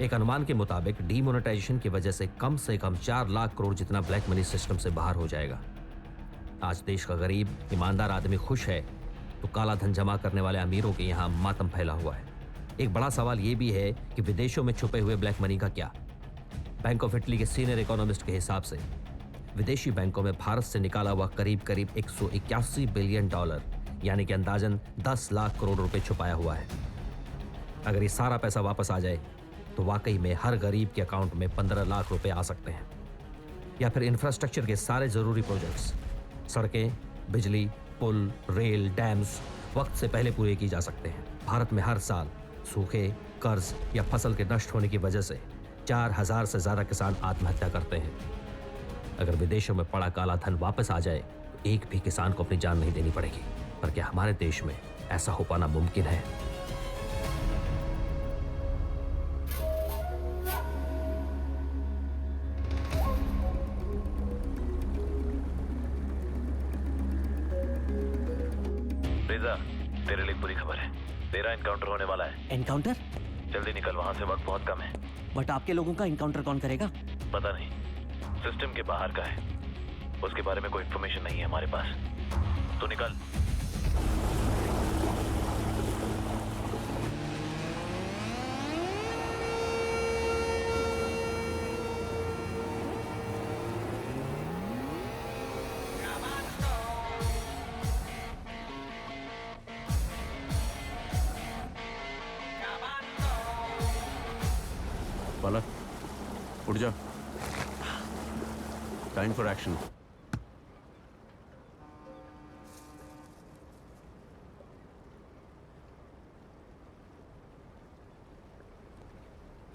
एक अनुमान के मुताबिक डीमोनेटाइजेशन की वजह से कम 4 लाख करोड़ जितना ब्लैक मनी सिस्टम से बाहर हो जाएगा। आज देश का गरीब ईमानदार आदमी खुश है तो काला धन जमा करने वाले अमीरों के यहाँ मातम फैला हुआ है। एक बड़ा सवाल यह भी है कि विदेशों में छुपे हुए ब्लैक मनी का क्या? बैंक ऑफ इटली के सीनियर इकोनॉमिस्ट के हिसाब से विदेशी बैंकों में भारत से निकाला हुआ करीब 181 बिलियन डॉलर यानी कि अंदाजन 10 लाख करोड़ रुपए छुपाया हुआ है। अगर ये सारा पैसा वापस आ जाए तो वाकई में हर गरीब के अकाउंट में 15 लाख रुपए आ सकते हैं। या फिर इंफ्रास्ट्रक्चर के सारे जरूरी प्रोजेक्ट्स, सड़कें, बिजली, पुल, रेल, डैम्स वक्त से पहले पूरे की जा सकते हैं। भारत में हर साल सूखे, कर्ज या फसल के नष्ट होने की वजह से 4000 से ज्यादा किसान आत्महत्या करते हैं। अगर विदेशों में पड़ा काला धन वापस आ जाए तो एक भी किसान को अपनी जान नहीं देनी पड़ेगी। पर क्या हमारे देश में ऐसा हो पाना मुमकिन है? रेजा, तेरे लिए बुरी खबर है। तेरा एनकाउंटर होने वाला है। एनकाउंटर? जल्दी निकल, वहां से वक्त बहुत कम है। बट आपके लोगों का एनकाउंटर कौन करेगा? पता नहीं, सिस्टम के बाहर का है, उसके बारे में कोई इन्फॉर्मेशन नहीं है हमारे पास। तो निकल। बालक, उठ जा। Time for action.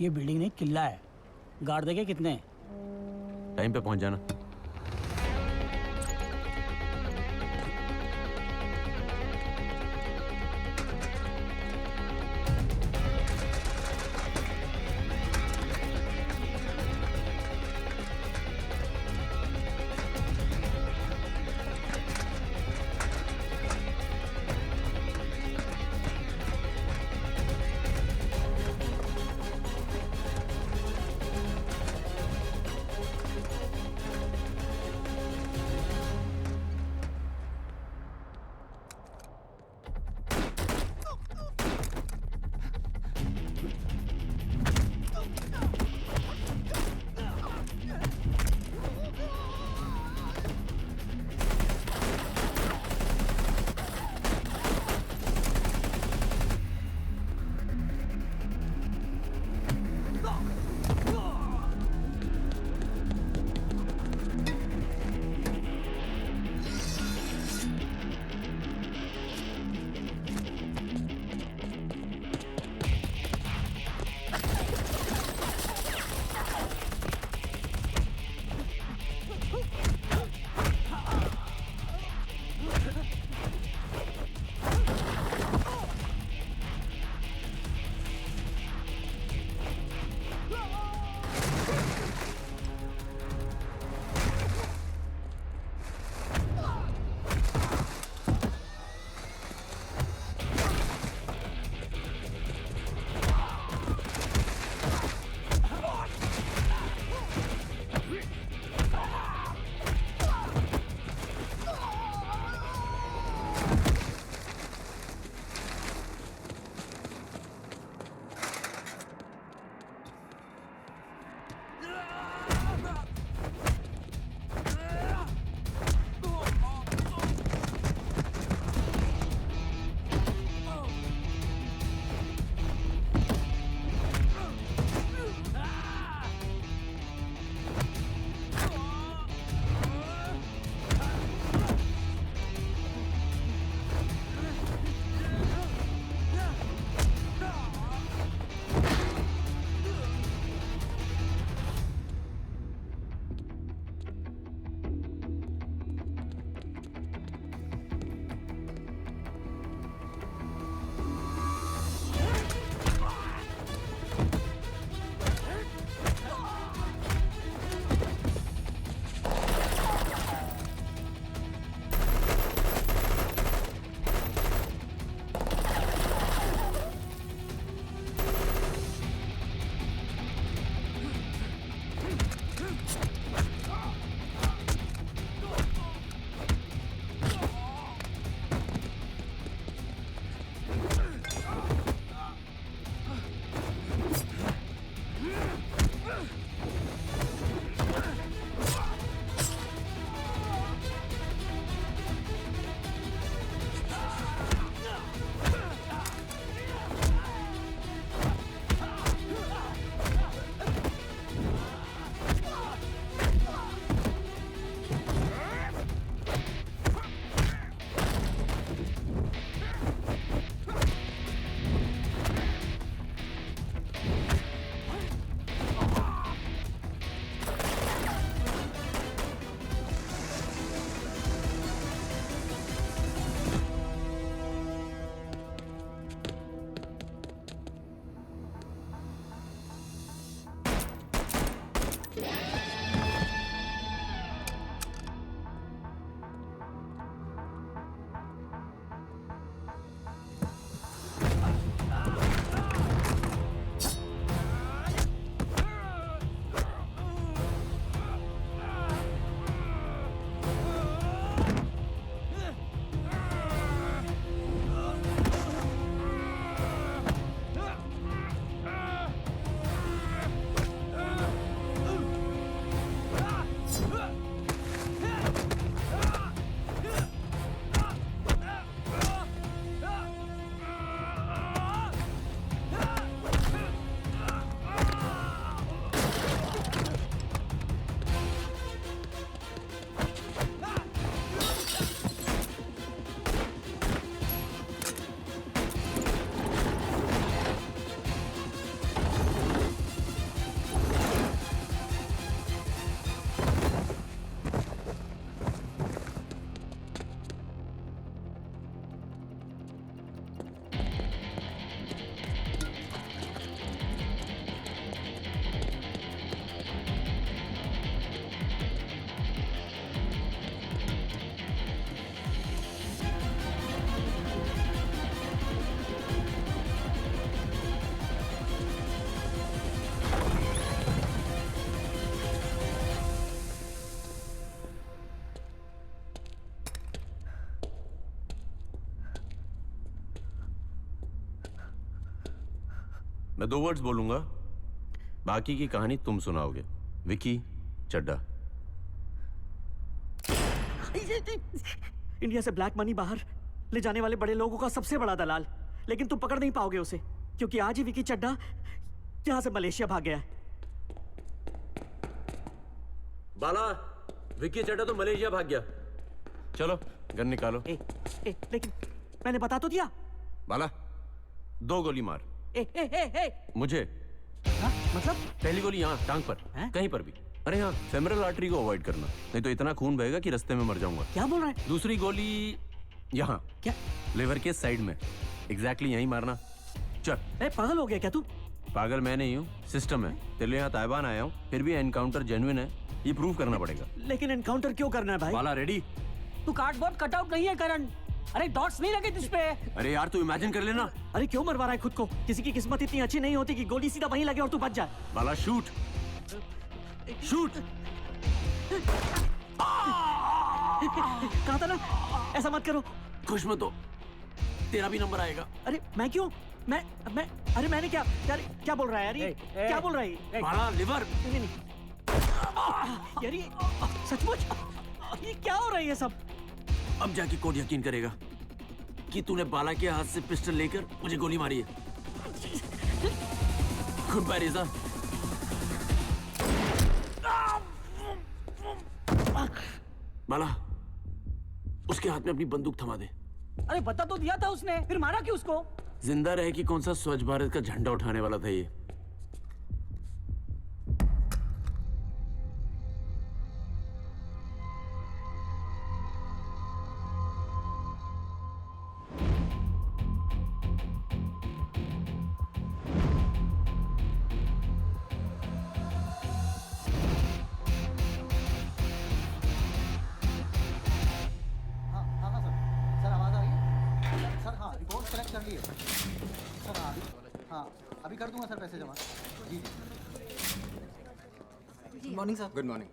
ये बिल्डिंग नहीं किला है। गार्ड देखे कितने? टाइम पे पहुंच जाना। मैं 2 वर्ड्स बोलूंगा, बाकी की कहानी तुम सुनाओगे। विकी चड्ढा। इंडिया से ब्लैक मनी बाहर ले जाने वाले बड़े लोगों का सबसे बड़ा दलाल, लेकिन तुम पकड़ नहीं पाओगे उसे, क्योंकि आज ही विकी चड्ढा यहां से मलेशिया भाग गया है। बाला, विकी चड्ढा तो मलेशिया भाग गया। चलो गन निकालो। लेकिन मैंने बता तो दिया। बाला, 2 गोली मार। मुझे। हाँ, मतलब पहली गोली यहाँ टांग पर, कहीं पर भी। अरे हाँ, फेमरल आर्टरी को अवॉइड करना, नहीं तो इतना खून बहेगा कि रास्ते में मर जाऊंगा। क्या बोल रहा है? दूसरी गोली यहाँ, क्या? लिवर के साइड में, एग्जैक्टली यहीं मारना। चल। पागल हो गया क्या तू? पागल मैं नहीं हूँ, सिस्टम है। तेरे यहाँ ताइवान आया हूँ, फिर भी एनकाउंटर जेन्युइन है, ये प्रूव करना पड़ेगा। लेकिन एनकाउंटर क्यों करना है भाई? बाला रेडी? तू कार्डबोर्ड कटआउट नहीं है करण। अरे डॉट्स नहीं लगे तुझ पे। अरे यार तू इमेजिन कर लेना। अरे क्यों मरवा रहा है खुद को? किसी की किस्मत इतनी अच्छी नहीं होती कि गोली सीधा वहीं लगे और तू बच जाए। बाला शूट, शूट। कहा था ना ऐसा मत करो। खुश मत हो, तेरा भी नंबर आएगा। अरे मैं क्यों? मैं अरे मैंने क्या क्या बोल रहा है यार ये? क्या बोल रहा है ये? बाला लिवर। नहीं यार ये सचमुच ये क्या हो रहा है ये सब? अब जाके कोड यकीन करेगा कि तूने बाला के हाथ से पिस्टल लेकर मुझे गोली मारी है। गुड बाय रिजा। बाला, उसके हाथ में अपनी बंदूक थमा दे। अरे बता तो दिया था उसने, फिर मारा क्यों उसको? जिंदा रहे कि कौन सा स्वच्छ भारत का झंडा उठाने वाला था ये। अभी कर दूंगा सर पैसे जमा। जी good morning sir. Good morning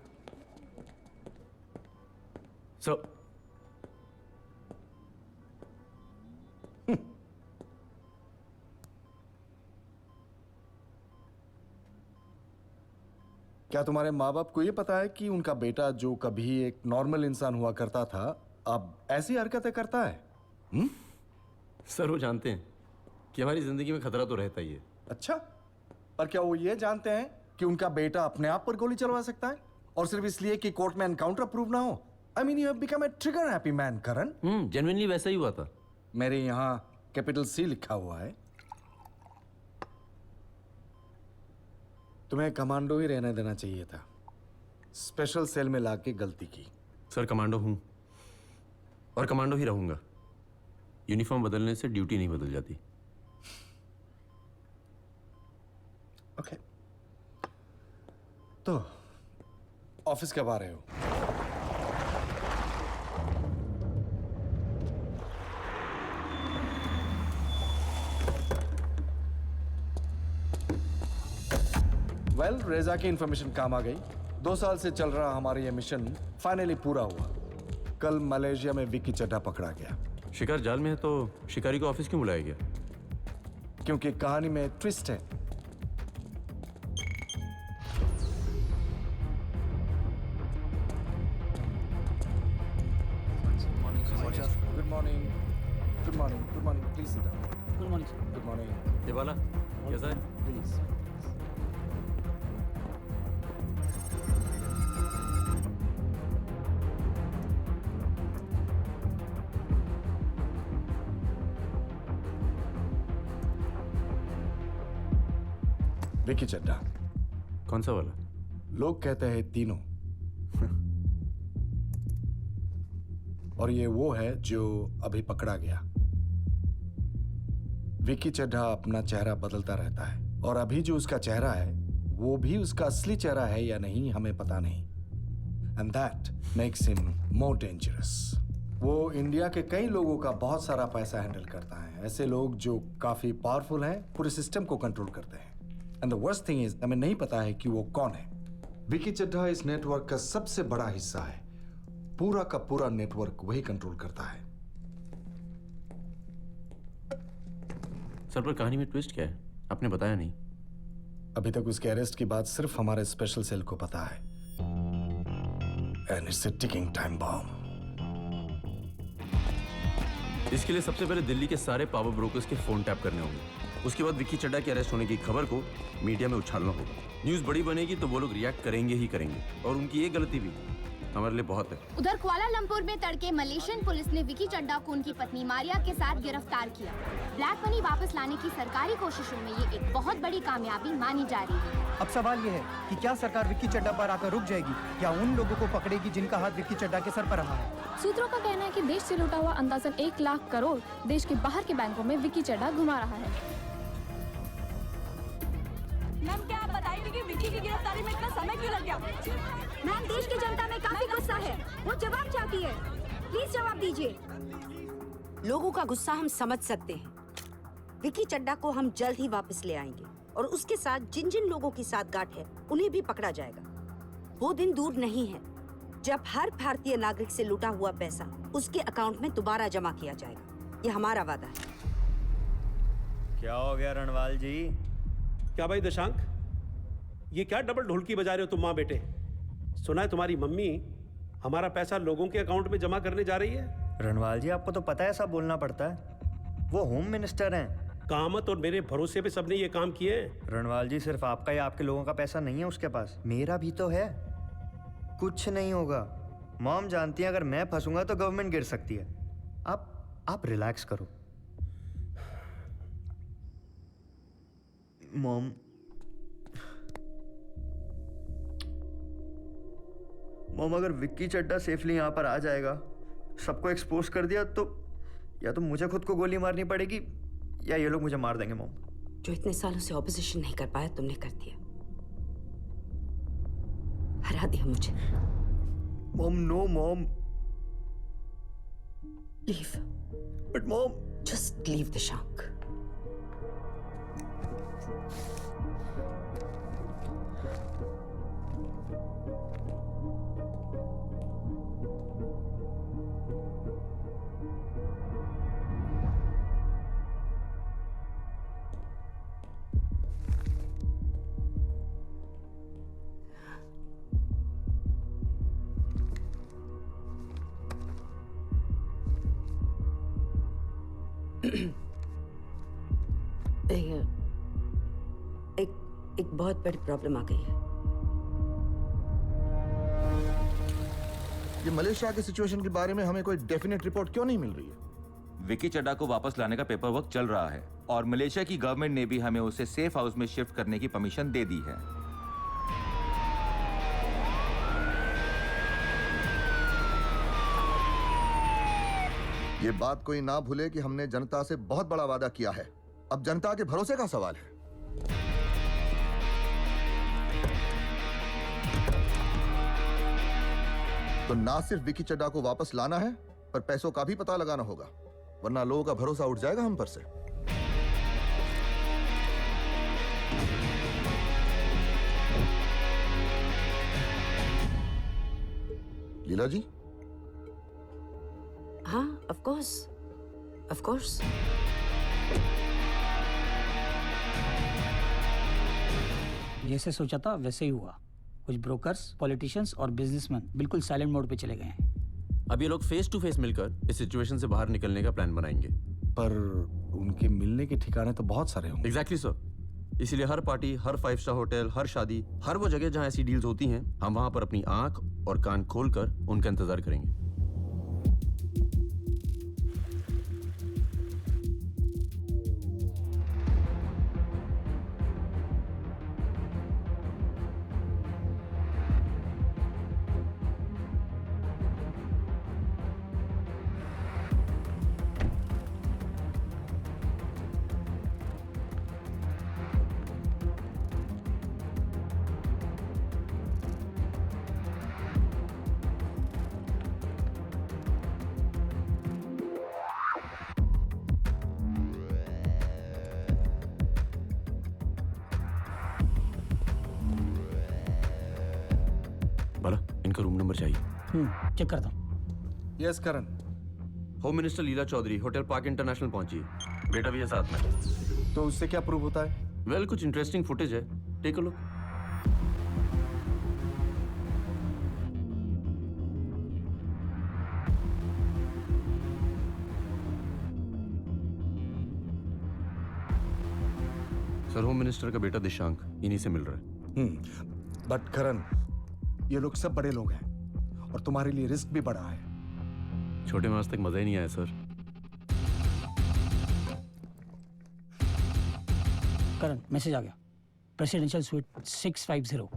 sir. क्या तुम्हारे माँ बाप को ये पता है कि उनका बेटा जो कभी एक नॉर्मल इंसान हुआ करता था अब ऐसी हरकतें करता है? सर वो जानते हैं कि हमारी जिंदगी में खतरा तो रहता ही है। अच्छा, पर क्या वो ये जानते हैं कि उनका बेटा अपने आप पर गोली चलवा सकता है और सिर्फ इसलिए कि कोर्ट में एनकाउंटर प्रूव ना हो? I mean you have become a trigger happy man Karan. Genuinely वैसा ही हुआ था। मेरे यहाँ कैपिटल सी लिखा हुआ है। तुम्हें कमांडो ही रहने देना चाहिए था, स्पेशल सेल में लाके गलती की। सर कमांडो हूं और कमांडो ही रहूंगा। यूनिफॉर्म बदलने से ड्यूटी नहीं बदल जाती। ओके, तो ऑफिस कब आ रहे हो? वेल, रेजा की इंफॉर्मेशन काम आ गई। 2 साल से चल रहा हमारा ये मिशन फाइनली पूरा हुआ। कल मलेशिया में विकी चड्ढा पकड़ा गया। शिकार जाल में है तो शिकारी को ऑफिस क्यों बुलाया गया? क्योंकि कहानी में ट्विस्ट है। Good morning, good morning, good morning, please sit down. Good morning sir. Good morning. ये बाला कैसा है? प्लीज। विकी चड्ढा। कौन सा वाला? लोग कहते हैं तीनों। और ये वो है जो अभी पकड़ा गया। विकी चड्ढा अपना चेहरा बदलता रहता है और अभी जो उसका चेहरा है वो भी उसका असली चेहरा है या नहीं हमें पता नहीं। And that makes him more dangerous. वो इंडिया के कई लोगों का बहुत सारा पैसा हैंडल करता है। ऐसे लोग जो काफी पावरफुल हैं, पूरे सिस्टम को कंट्रोल करते हैं। And the worst thing is हमें नहीं पता है कि वो कौन है। विकी चड्ढा इस नेटवर्क का सबसे बड़ा हिस्सा है। पूरा का पूरा नेटवर्क वही कंट्रोल करता है। सर पर कहानी में ट्विस्ट क्या है? आपने बताया नहीं। अभी तक उसके अरेस्ट की बात सिर्फ हमारे स्पेशल सेल को पता है। And it's a ticking time bomb. इसके लिए सबसे पहले दिल्ली के सारे पावर ब्रोकर्स के फोन टैप करने होंगे। उसके बाद विक्की चड्ढा के अरेस्ट होने की खबर को मीडिया में उछालना होगा। न्यूज़ बड़ी बनेगी तो वो लोग रिएक्ट करेंगे ही करेंगे, और उनकी एक गलती भी हमारे लिए बहुत है। उधर कुआलालंपुर में तड़के मलेशियन पुलिस ने विकी चड्ढा को उनकी पत्नी मारिया के साथ गिरफ्तार किया। ब्लैक मनी वापस लाने की सरकारी कोशिशों में ये एक बहुत बड़ी कामयाबी मानी जा रही है। अब सवाल ये है कि क्या सरकार विक्की चड्ढा पर आकर रुक जाएगी या उन लोगों को पकड़ेगी जिनका हाथ विक्की चड्ढा के सर पर रहा है। सूत्रों का कहना है कि देश से लूटा हुआ अंदाजन 1 लाख करोड़ देश के बाहर के बैंकों में विक्की चड्ढा घुमा रहा है। मैम, क्या आप बताएंगे कि विक्की की गिरफ्तारी में इतना समय क्यों लग गया? मैम, देश की जनता में काफी गुस्सा है, वो जवाब चाहती है। प्लीज जवाब दीजिए। लोगों का गुस्सा हम समझ सकते हैं। विक्की चड्ढा को हम जल्द ही वापस ले आएंगे और उसके साथ जिन जिन लोगों की साठगांठ है उन्हें भी पकड़ा जाएगा। वो दिन दूर नहीं है जब हर भारतीय नागरिक से लूटा हुआ पैसा उसके अकाउंट में दोबारा जमा किया जाएगा। ये हमारा वादा है। क्या हो गया रणवाल जी? क्या भाई दशांक, ये क्या डबल ढोलकी बजा रहे हो तुम माँ बेटे? सुना है तुम्हारी मम्मी हमारा पैसा लोगों के अकाउंट में जमा करने जा रही है। रणवाल जी, आपको तो पता है सब बोलना पड़ता है। वो होम मिनिस्टर हैं। कामत और मेरे भरोसे पे सबने ये काम किए। रणवाल जी, सिर्फ आपका या आपके लोगों का पैसा नहीं है उसके पास, मेरा भी तो है। कुछ नहीं होगा। मॉम जानती है अगर मैं फंसूंगा तो गवर्नमेंट गिर सकती है। आप रिलैक्स करो। मॉम, अगर विक्की चड्ढा सेफली यहाँ पर आ जाएगा, सबको एक्सपोज कर दिया, तो या तो मुझे खुद को गोली मारनी पड़ेगी या ये लोग मुझे मार देंगे। मॉम, जो इतने सालों से ऑपोजिशन नहीं कर पाया तुमने कर दिया। हरा दिया मुझे। Mom, no mom. Leave. But mom, just leave Dashank. एक बहुत बड़ी प्रॉब्लम आ गई है। ये मलेशिया के सिचुएशन के बारे में हमें कोई डेफिनेट रिपोर्ट क्यों नहीं मिल रही है? विक्की चड्ढा को वापस लाने का पेपर वर्क चल रहा है और मलेशिया की गवर्नमेंट ने भी हमें उसे सेफ हाउस में शिफ्ट करने की परमिशन दे दी है। ये बात कोई ना भूले कि हमने जनता से बहुत बड़ा वादा किया है। अब जनता के भरोसे का सवाल है। तो ना सिर्फ विक्की चड्ढा को वापस लाना है, पर पैसों का भी पता लगाना होगा, वरना लोगों का भरोसा उठ जाएगा हम पर से। लीला जी? हाँ, ऑफ कोर्स। जैसे सोचा था वैसे ही हुआ। कुछ ब्रोकर्स, पॉलिटिशियंस और बिजनेसमैन बिल्कुल साइलेंट मोड पे चले गए हैं। अब ये लोग फेस टू फेस मिलकर इस सिचुएशन से बाहर निकलने का प्लान बनाएंगे। पर उनके मिलने के ठिकाने तो बहुत सारे होंगे। Exactly sir. इसीलिए हर पार्टी, हर 5 स्टार होटल, हर शादी, हर वो जगह जहां ऐसी डील्स होती हैं, हम वहां पर अपनी आंख और कान खोलकर उनका इंतजार करेंगे। इनका रूम नंबर चाहिए। चेक करता हूँ। यस करण। होम मिनिस्टर लीला चौधरी होटल पार्क इंटरनेशनल पहुंची। बेटा भी है साथ में। तो उससे क्या प्रूव होता है? वेल कुछ इंटरेस्टिंग फुटेज है, take a look. Sir, home minister का बेटा दिशांक इन्हीं से मिल रहा है। बट करण, ये लोग सब बड़े लोग हैं और तुम्हारे लिए रिस्क भी बड़ा है। छोटे में आज तक मजा ही नहीं आया सर। करण, मैसेज आ गया। Presidential suite 650।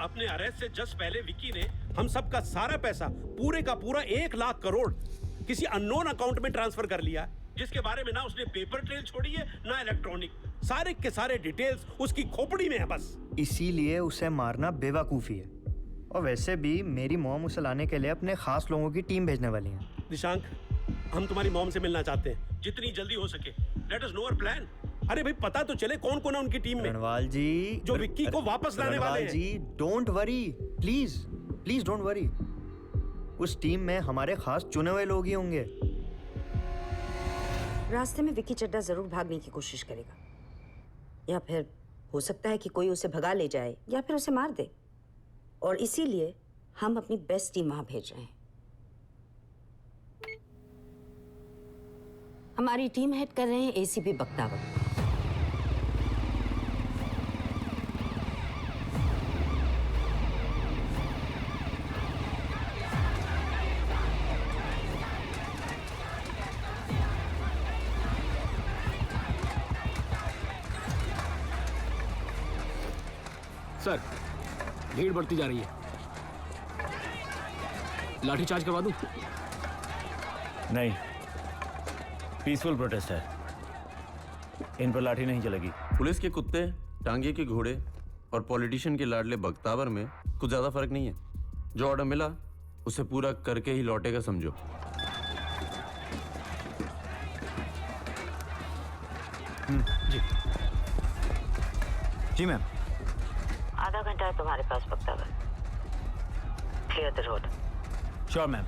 अपने अरेस्ट से जस्ट पहले विक्की ने हम सबका सारा पैसा पूरे का पूरा 1 लाख करोड़ किसी अननोन अकाउंट में ट्रांसफर कर लिया, जिसके बारे में ना उसने पेपर ट्रेल छोड़ी है ना इलेक्ट्रॉनिक। सारे के सारे डिटेल्स उसकी खोपड़ी में है बस। इसीलिए उसे मारना बेवकूफ़ी है। और वैसे भी मेरी मॉम उसे लाने के लिए अपने खास लोगों की टीम भेजने वाली है। दिशांक, हम तुम्हारी मॉम से मिलना चाहते हैं, जितनी जल्दी हो सके। Let us know our plan. अरे भाई, पता तो चले कौन कौन है उनकी टीम में। रणवाल जी, जो विक्की को वापस लाने वाले हैं। जी, don't worry, please please don't worry. उस टीम में हमारे खास चुने हुए लोग ही होंगे। रास्ते में विक्की चड्ढा जरूर भागने की कोशिश करेगा, या फिर हो सकता है कि कोई उसे भगा ले जाए या फिर उसे मार दे। और इसीलिए हम अपनी बेस्ट टीम वहां भेज रहे हैं। हमारी टीम हेड कर रहे हैं एसीपी बख्तावर। सर, भीड़ बढ़ती जा रही है। लाठीचार्ज करवा दूं? नहीं, पीसफुल प्रोटेस्ट है, इन पर लाठी नहीं चलेगी। पुलिस के कुत्ते, टांगे के घोड़े और पॉलिटिशियन के लाडले बख्तावर में कुछ ज्यादा फर्क नहीं है। जो ऑर्डर मिला उसे पूरा करके ही लौटेगा, समझो। जी जी मैम। आधा घंटा है तुम्हारे पास Bakhtawar. Clear the road. Sure ma'am.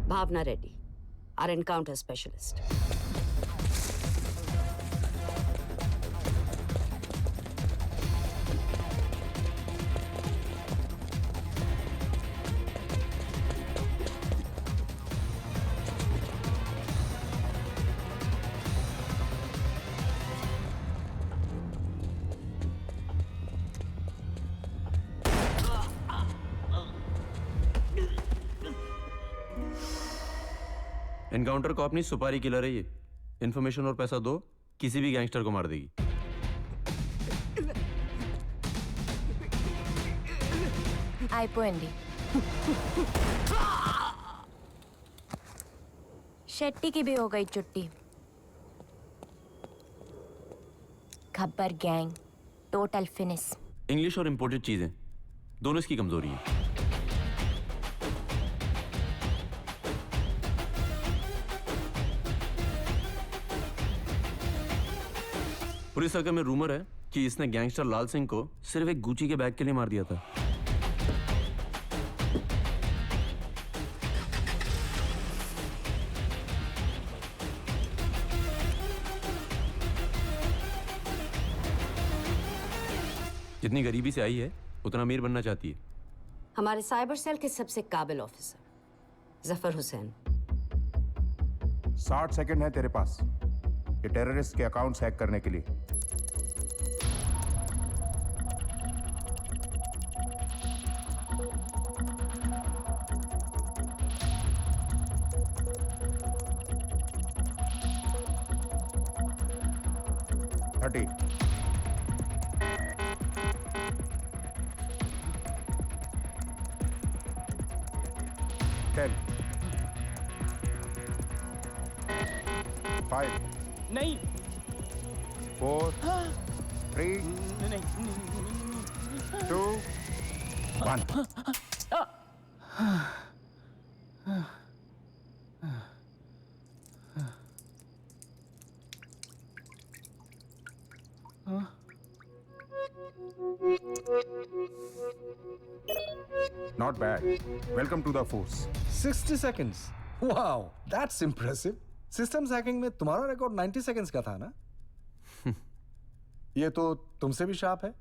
Bhavna Reddy, our encounter specialist. Encounter को अपनी सुपारी किलर है ये। इन्फॉर्मेशन और पैसा दो, किसी भी गैंगस्टर को मार देगी। అయిపోయింది शेट्टी की भी हो गई छुट्टी। Khabbar gang total finish. English और इंपोर्टेड चीजें दोनों इसकी कमजोरी है। पुलिस सर्कल में रूमर है कि इसने गैंगस्टर लाल सिंह को सिर्फ एक गुची के बैग के लिए मार दिया था। जितनी गरीबी से आई है उतना अमीर बनना चाहती है। हमारे साइबर सेल के सबसे काबिल ऑफिसर जफर हुसैन। 60 सेकंड है तेरे पास ये टेररिस्ट के अकाउंट्स हैक करने के लिए। थर्टी 10 5 नहीं 4 3 2 1 Not bad. Welcome to the force. 60 seconds. Wow, that's impressive. Systems hacking में तुम्हारा रिकॉर्ड 90 seconds का था ना? ये तो तुमसे भी शार्प है।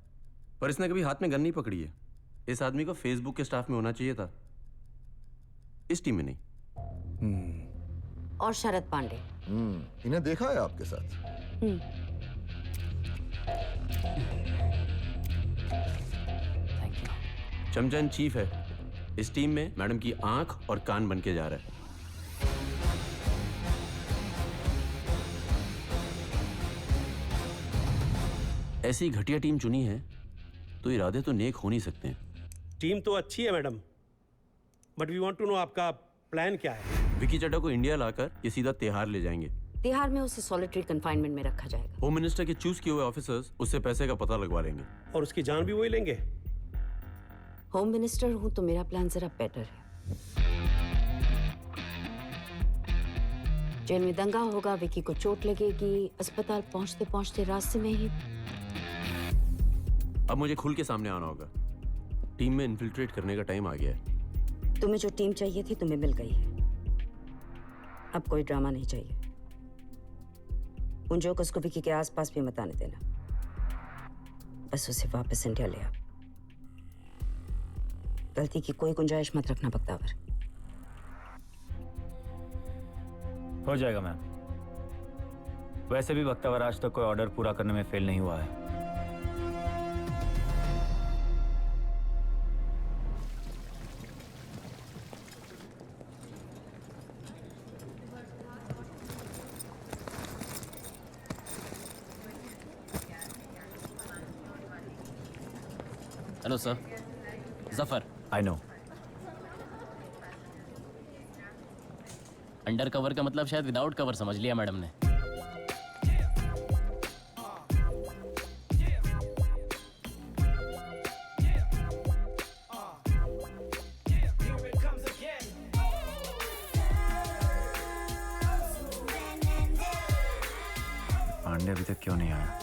पर इसने कभी हाथ में गन नहीं पकड़ी है। इस आदमी को फेसबुक के स्टाफ में होना चाहिए था, इस टीम में नहीं। और शरद पांडे। इन्हें देखा है आपके साथ? चमचन चीफ है इस टीम में, मैडम की आंख और कान बन के जा रहा है। ऐसी घटिया टीम चुनी है तो इरादे तो नेक हो नहीं सकते हैं। टीम तो अच्छी है madam, but we want to know आपका प्लान क्या है। विकी चड्ढा को इंडिया लाकर ये सीधा तिहाड़ ले जाएंगे। तिहाड़ में उसे सॉलिटरी कंफाइनमेंट में रखा जाएगा। होम मिनिस्टर के चूज किए हुए ऑफिसर्स उससे पैसे का पता लगवा लेंगे और उसकी जान भी वही लेंगे। होम मिनिस्टर हूं तो मेरा प्लान जरा बेटर है। जेल में दंगा होगा, विकी को चोट लगेगी, अस्पताल पहुंचते पहुंचते रास्ते में ही। अब मुझे खुल के सामने आना होगा। टीम में इन्फिल्ट्रेट करने का टाइम आ गया है। तुम्हें जो टीम चाहिए थी तुम्हें मिल गई है। अब कोई ड्रामा नहीं चाहिए। उन जोकर्स को विकी के आसपास भी मत आने देना। बस उसे वापस इंडिया ले आओ। गलती की कोई गुंजाइश मत रखना बख्तावर। हो जाएगा मैम। वैसे भी बख्तावर आज तक कोई ऑर्डर पूरा करने में फेल नहीं हुआ है। Hello sir, Zafar. I know. Under cover का मतलब शायद विदाउट कवर समझ लिया मैडम ने। पांडे अभी तक क्यों नहीं आया?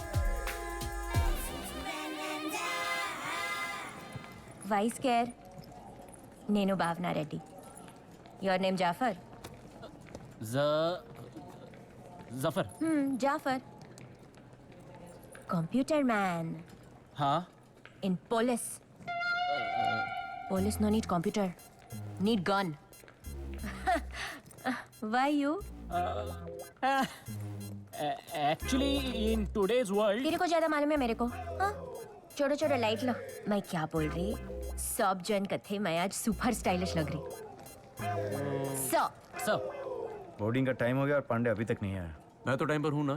Vice Chair, Nenu Bhavna Reddy. Your name Jafar? Zafar. Jafar. Computer man. हाँ? In police. Police no need computer. Need gun. Why you? Actually, in today's world. तेरे को ज्यादा मालूम है मेरे को? हाँ? छोड़ो छोड़ो लाइट लो। मैं क्या बोल रही? सब जन कथे मैं आज सुपर स्टाइलिश लग रही। सर, बोर्डिंग का टाइम हो गया और पांडे अभी तक नहीं आया। मैं तो टाइम पर हूं ना।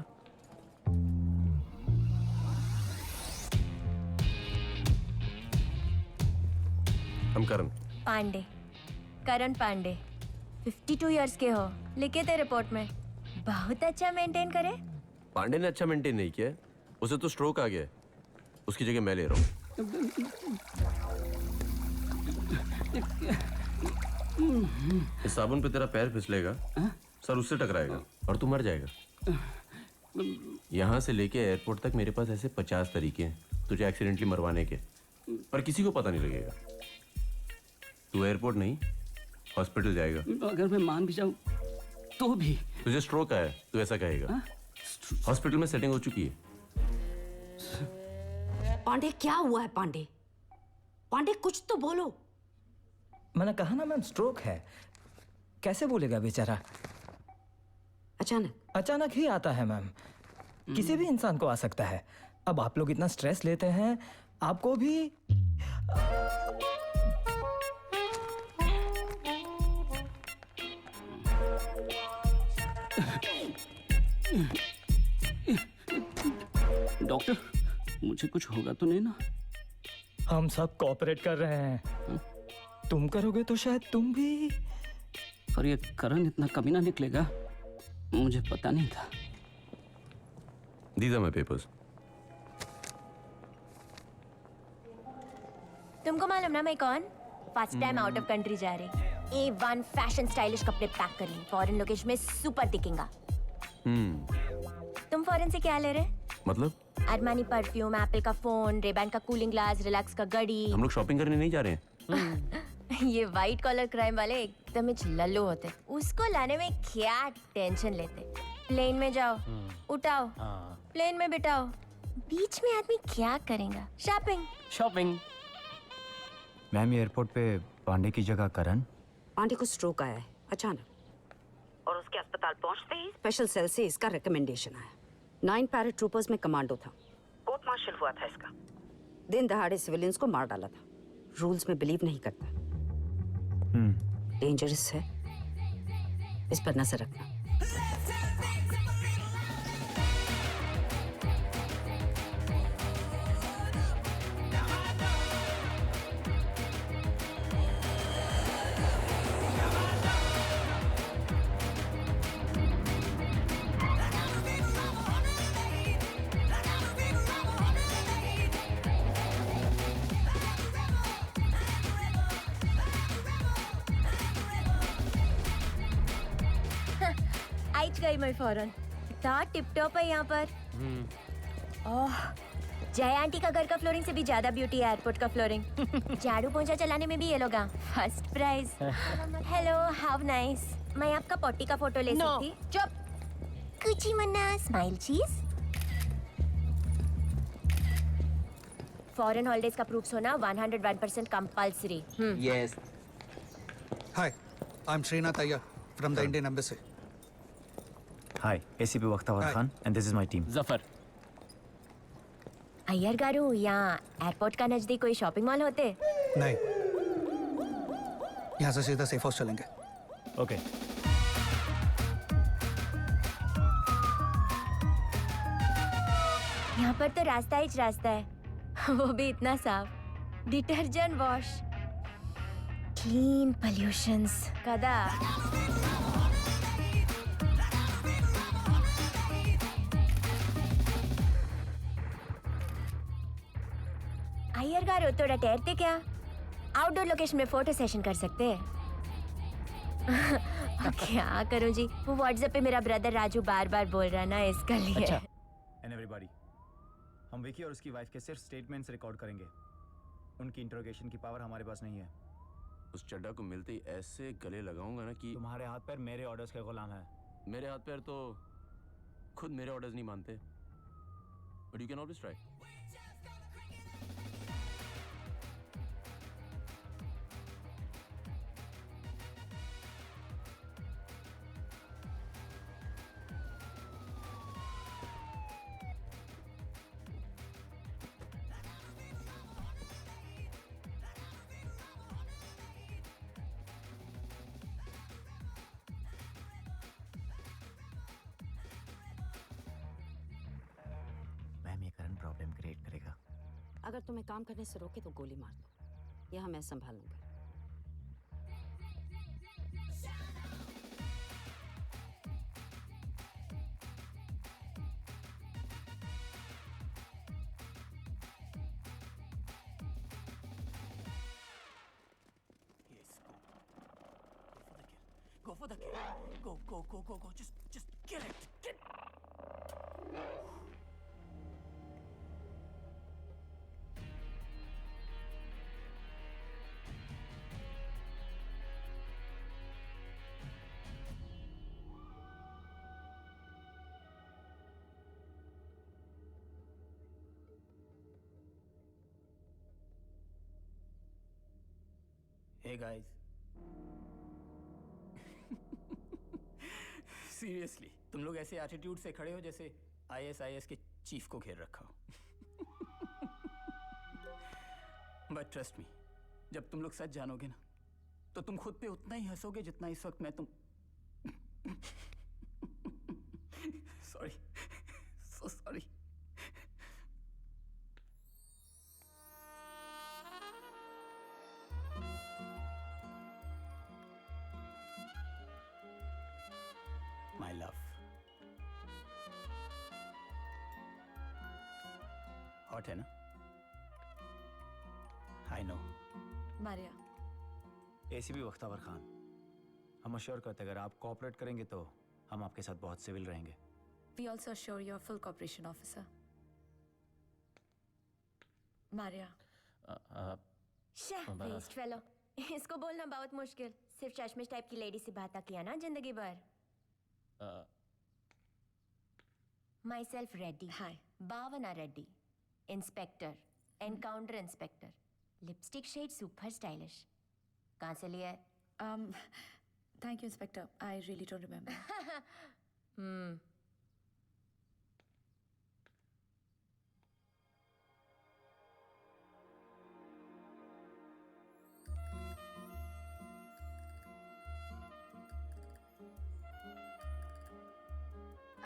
हम करण पांडे, करण पांडे, 52 इयर्स के हो, लिखे थे रिपोर्ट में। बहुत अच्छा मेंटेन करे। पांडे ने अच्छा मेंटेन नहीं किया, उसे तो स्ट्रोक आ गया है। उसकी जगह मैं ले रहा हूँ। इस साबुन पे तेरा पैर फिसलेगा, सर उससे टकराएगा और तू मर जाएगा। यहाँ से लेके एयरपोर्ट तक मेरे पास ऐसे 50 तरीके हैं तुझे एक्सीडेंटली मरवाने के, पर किसी को पता नहीं लगेगा। तू एयरपोर्ट नहीं, हॉस्पिटल जाएगा। अगर मैं मान भी जाऊं तो भी। तुझे स्ट्रोक आया, तू ऐसा कहेगा। हॉस्पिटल में सेटिंग हो चुकी है। पांडे क्या हुआ है? पांडे, पांडे कुछ तो बोलो। मैंने कहा ना मैम, स्ट्रोक है। कैसे बोलेगा बेचारा? अचानक ही आता है मैम, किसी भी इंसान को आ सकता है। अब आप लोग इतना स्ट्रेस लेते हैं, आपको भी डॉक्टर, मुझे कुछ होगा तो नहीं ना? हम सब कोऑपरेट कर रहे हैं। तुम करोगे तो शायद तुम भी। पर ये करण इतना कमीना निकलेगा, मुझे पता नहीं था। These are my papers. तुमको मालूम ना मैं कौन? First time out of country जा रही। A1 फैशन स्टाइलिश कपड़े पैक कर ली, फॉरेन लोकेशन में सुपर दिखेगा। तुम फॉरेन से क्या ले रहे? मतलब? अरमानी परफ्यूम, एप्पल का फोन, रेबैन का कूलिंग ग्लास, रिलैक्स का घड़ी। हम लोग शॉपिंग करने नहीं जा रहे हैं। ये व्हाइट कॉलर क्राइम वाले एकदम ही लल्लू होते, उसको लाने में क्या टेंशन लेते। प्लेन में जाओ, उठाओ, प्लेन में बिठाओ, बीच में आदमी क्या करेगा? शॉपिंग। मैम, एयरपोर्ट पे पांडे की जगह करण। पांडे को स्ट्रोक आया है अचानक, और उसके अस्पताल पहुंचते ही स्पेशल सेल से इसका रिकमेंडेशन आया। 9 पैराट्रूपर्स में कमांडो था। कोर्ट मार्शल हुआ था इसका। दिन दहाड़े सिविलियंस को मार डाला था। रूल्स में बिलीव नहीं करता। डेंजरस है, इस पर नजर रखना। आज गई मैं फौरन। इतना टिप टॉप है यहाँ पर। ओह, जय आंटी का घर का फ्लोरिंग से भी ज्यादा ब्यूटी है एयरपोर्ट का फ्लोरिंग। झाड़ू पोंछा चलाने में भी ये लोग first prize. Hello, how nice. मैं आपका पॉटी का फोटो ले सकती? चुप। कुची मन्ना, स्माइल चीज। फॉरेन हॉलिडेज का प्रूफ होना 101% compulsory. Yes. Hi, I'm Srinath Iyer from the Indian Embassy. Hi, ACP Bakhtawar Khan and this is my team. Zafar. Iyer garu, यहाँ एयरपोर्ट का नजदीक कोई शॉपिंग मॉल होते? नहीं, यहाँ से सीधा सेफ हाउस चलेंगे। ओके। यहाँ पर तो रास्ता ही रास्ता है, वो भी इतना साफ। डिटर्जेंट वॉश, क्लीन, पोल्यूशंस, कदा। अय्यर गारू, थोड़ा ठहरते क्या? आउटडोर लोकेशन में फोटो सेशन कर सकते हैं। क्या करूं जी, वो व्हाट्सएप पे मेरा ब्रदर राजू बार बार बोल रहा ना, इसका लिए। अच्छा। एंड एवरीबॉडी, हम विकी और उसकी वाइफ के सिर्फ स्टेटमेंट्स रिकॉर्ड करेंगे। उनकी इंट्रोगेशन की पावर हमारे पास नहीं है। उस चड्डा को मिलते ही ऐसे गले लगाऊंगा ना कि तुम्हारे हाथ पैर मेरे ऑर्डर्स के गुलाम है। मेरे हाथ पैर तो खुद मेरे ऑर्डर्स नहीं मानते, but you can always try. अगर तुम्हें काम करने से रोके तो गोली मार दो, यह मैं संभाल लूंगा। Yes, go. Go for the kill. Go for the kill. Go, go, go, go, go. Just kill it. Get. Hey guys. Seriously तुम लोग ऐसे एटीट्यूड से खड़े हो जैसे ISIS के चीफ को घेर रखा हो। बट ट्रस्ट मी, जब तुम लोग सच जानोगे ना तो तुम खुद पे उतना ही हंसोगे जितना इस वक्त मैं तुम sorry, so sorry. My love. Hot है ना? I know. Maria. ACP वख्तावर Khan, हम अश्योर करते हैं अगर आप कोऑपरेट करेंगे तो हम आपके साथ बहुत सिविल रहेंगे। We also assure your full cooperation, officer. Maria. Waste fellow, इसको बोलना बहुत मुश्किल। सिर्फ चश्मिश टाइप की लेडी से बात किया ना जिंदगी भर। Myself Reddy. Hi. Bhavna Reddy, inspector, encounter inspector, lipstick shade super stylish. कहाँ से लिया है? Thank you inspector, I really don't remember.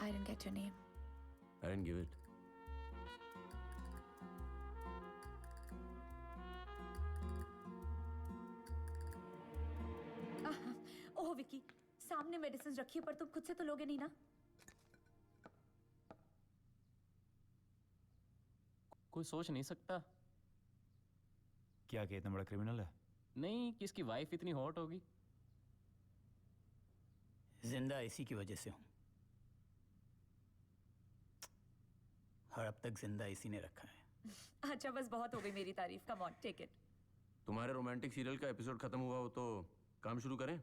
I didn't get your name. I didn't give it. Oh Vicky, सामने मेडिसिन रखी है पर तुम खुद से तो लोगे नहीं ना? कोई सोच नहीं सकता क्या इतना बड़ा क्रिमिनल है? नहीं कि इसकी वाइफ इतनी हॉट होगी। जिंदा इसी की वजह से हूं, और अब तक जिंदा इसी ने रखा है। अच्छा बस बहुत हो गई मेरी तारीफ, कम ऑन टेक इट। तुम्हारे रोमांटिक सीरियल का एपिसोड खत्म हुआ हो तो काम शुरू करें?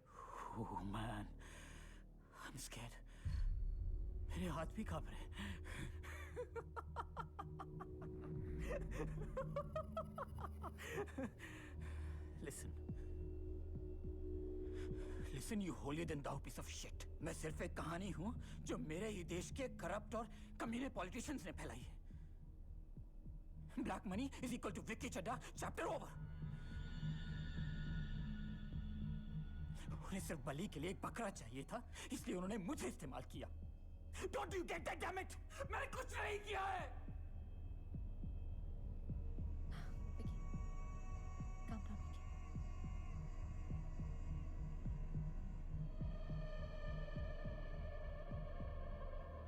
Oh man, I am scared. मेरे हाथ भी कांप रहे हैं। Listen you holier than thou piece of shit. मैं सिर्फ एक कहानी हूं जो मेरे ही देश के करप्ट और कमीने पॉलिटिशियंस ने फैलाई है। Black money is equal to Vicky Chadha, chapter over. उन्हें सिर्फ बलि के लिए एक बकरा चाहिए था, इसलिए उन्होंने मुझे इस्तेमाल किया। Don't you get that damn it? मैंने कुछ नहीं किया है।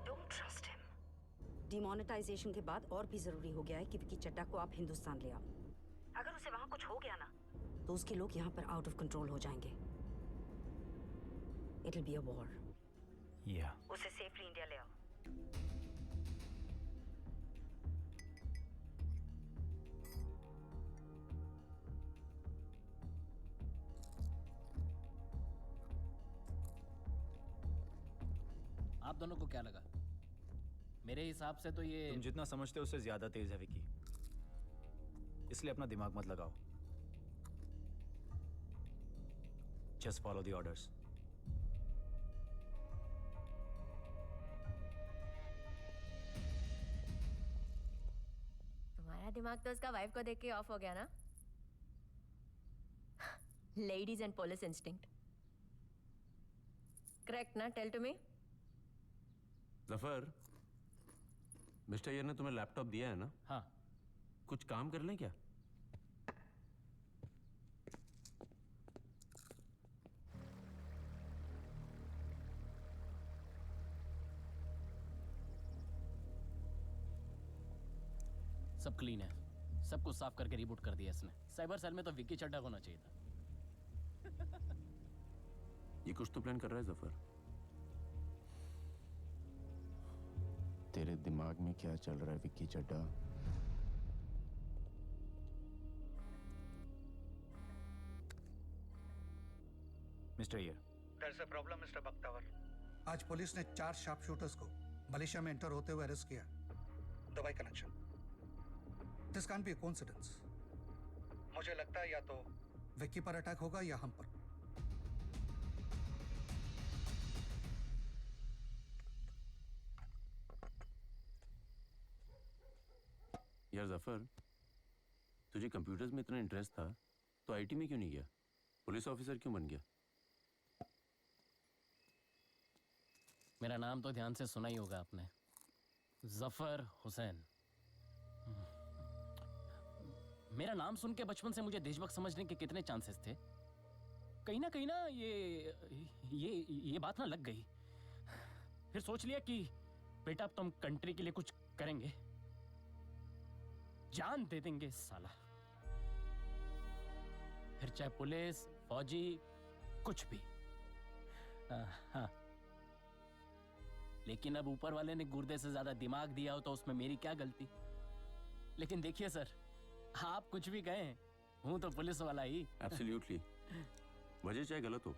Don't trust him. डिमोनेटाइजेशन के बाद और भी जरूरी हो गया है कि विकी चड्ढा को आप हिंदुस्तान ले आओ। अगर उसे वहां कुछ हो गया ना तो उसके लोग यहाँ पर आउट ऑफ कंट्रोल हो जाएंगे। It'll be a war. Yeah. उसे सेफली इंडिया ले आओ। आप दोनों को क्या लगा? मेरे हिसाब से तो ये तुम जितना समझते हो उससे ज्यादा तेज है विकी, इसलिए अपना दिमाग मत लगाओ। Just follow the orders. तुम्हारा दिमाग तो उसका वाइफ को देख के ऑफ हो गया ना? Ladies and police instinct. Correct ना? Tell to me. Zafar, mister Iyer ने तुम्हें लैपटॉप दिया है ना? हाँ। कुछ काम कर लें क्या? सब क्लीन है, सब कुछ साफ करके रिबूट कर दिया इसने। साइबर सेल में तो विक्की चड्ढा होना चाहिए था। ये कुछ तो प्लान कर रहा है जफर। तेरे दिमाग में क्या चल रहा है Vicky Chadha? Mister Iyer, There's a problem, Mr. Bakhtawar. आज पुलिस ने 4 शार्प शूटर्स को मलेशिया में एंटर होते हुए अरेस्ट किया। Dubai connection. This can't be a coincidence. मुझे लगता है या तो विक्की पर अटैक होगा या हम पर। यार जफर, तुझे कंप्यूटर्स में इतना इंटरेस्ट था तो आईटी में क्यों नहीं गया? पुलिस ऑफिसर क्यों बन गया? मेरा नाम तो ध्यान से सुना ही होगा आपने, जफर हुसैन। मेरा नाम सुन के बचपन से मुझे देशभक्त समझने के कितने चांसेस थे। कहीं ना ये बात ना लग गई। फिर सोच लिया कि बेटा अब तुम कंट्री के लिए कुछ करेंगे, जान दे देंगे साला। फिर चाहे पुलिस, फौजी, कुछ भी। हाँ, लेकिन अब ऊपर वाले ने गुर्दे से ज्यादा दिमाग दिया हो तो उसमें मेरी क्या गलती? लेकिन देखिए सर, आप कुछ भी कहें, हूं तो पुलिस वाला ही। एब्सोल्युटली। वजह चाहे गलत हो,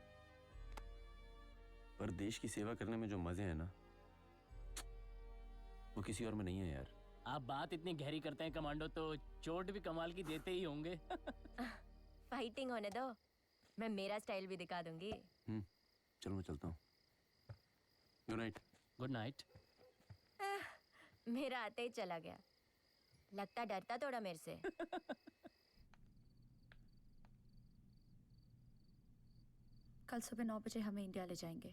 पर देश की सेवा करने में जो मजे हैं ना, वो किसी और में नहीं है यार। आप बात इतनी गहरी करते हैं कमांडो, तो चोट भी कमाल की देते ही होंगे। फाइटिंग होने दो, मैं मेरा स्टाइल भी दिखा दूंगी। चलो मैं चलता हूँ। Good night. Good night. मेरा आते ही चला गया। लगता डरता थोड़ा मेरे से। कल सुबह 9 बजे हमें इंडिया ले जाएंगे।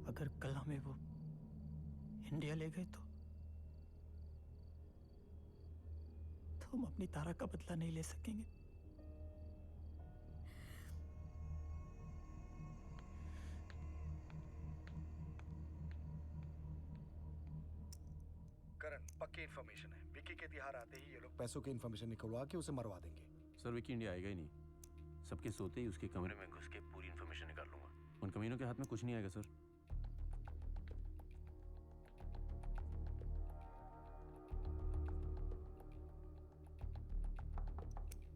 अगर कल हमें वो इंडिया ले गए तो हम अपनी तारा का बदला नहीं ले सकेंगे। करण, पक्की इन्फॉर्मेशन है। विक्की के तिहार आते ही ये लोग पैसों की इन्फॉर्मेशन निकलवा के उसे मरवा देंगे। सर, विक्की इंडिया आएगा ही नहीं। सबके सोते ही उसके कमरे में घुस के पूरी इन्फॉर्मेशन निकाल लूंगा। उन कमीनों के हाथ में कुछ नहीं आएगा sir.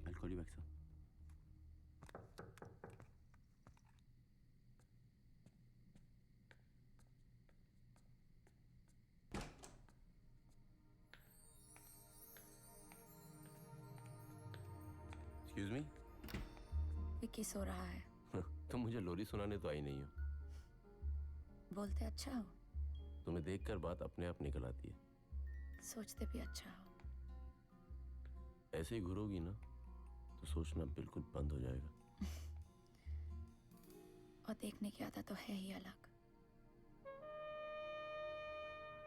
I'll call you back, sir. Excuse me? Vicky सो रहा है। तुम मुझे लोरी सुनाने तो आई नहीं हो। बोलते अच्छा हो, तुम्हें देखकर बात अपने आप निकल आती है। सोचते भी अच्छा हो। ऐसे ही घूरोगी ना तो सोचना बिल्कुल बंद हो जाएगा। और देखने की आदत तो है ही अलग।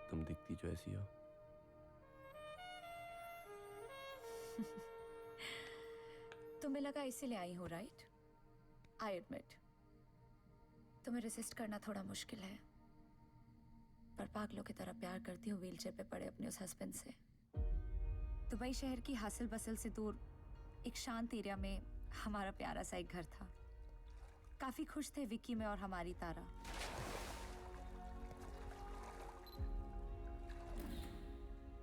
तुम दिखती जो ऐसी हो। तुम्हें लगा इसीलिए आई हूँ, राइट? आई एडमिट तुम्हें रेसिस्ट करना थोड़ा मुश्किल है, पर पागलों की तरह प्यार करती हूँ व्हीलचेयर पे पड़े अपने उस हस्बैंड से। दुबई शहर की हासिल बसल से दूर एक शांत एरिया में हमारा प्यारा सा एक घर था। काफी खुश थे विक्की में और हमारी तारा।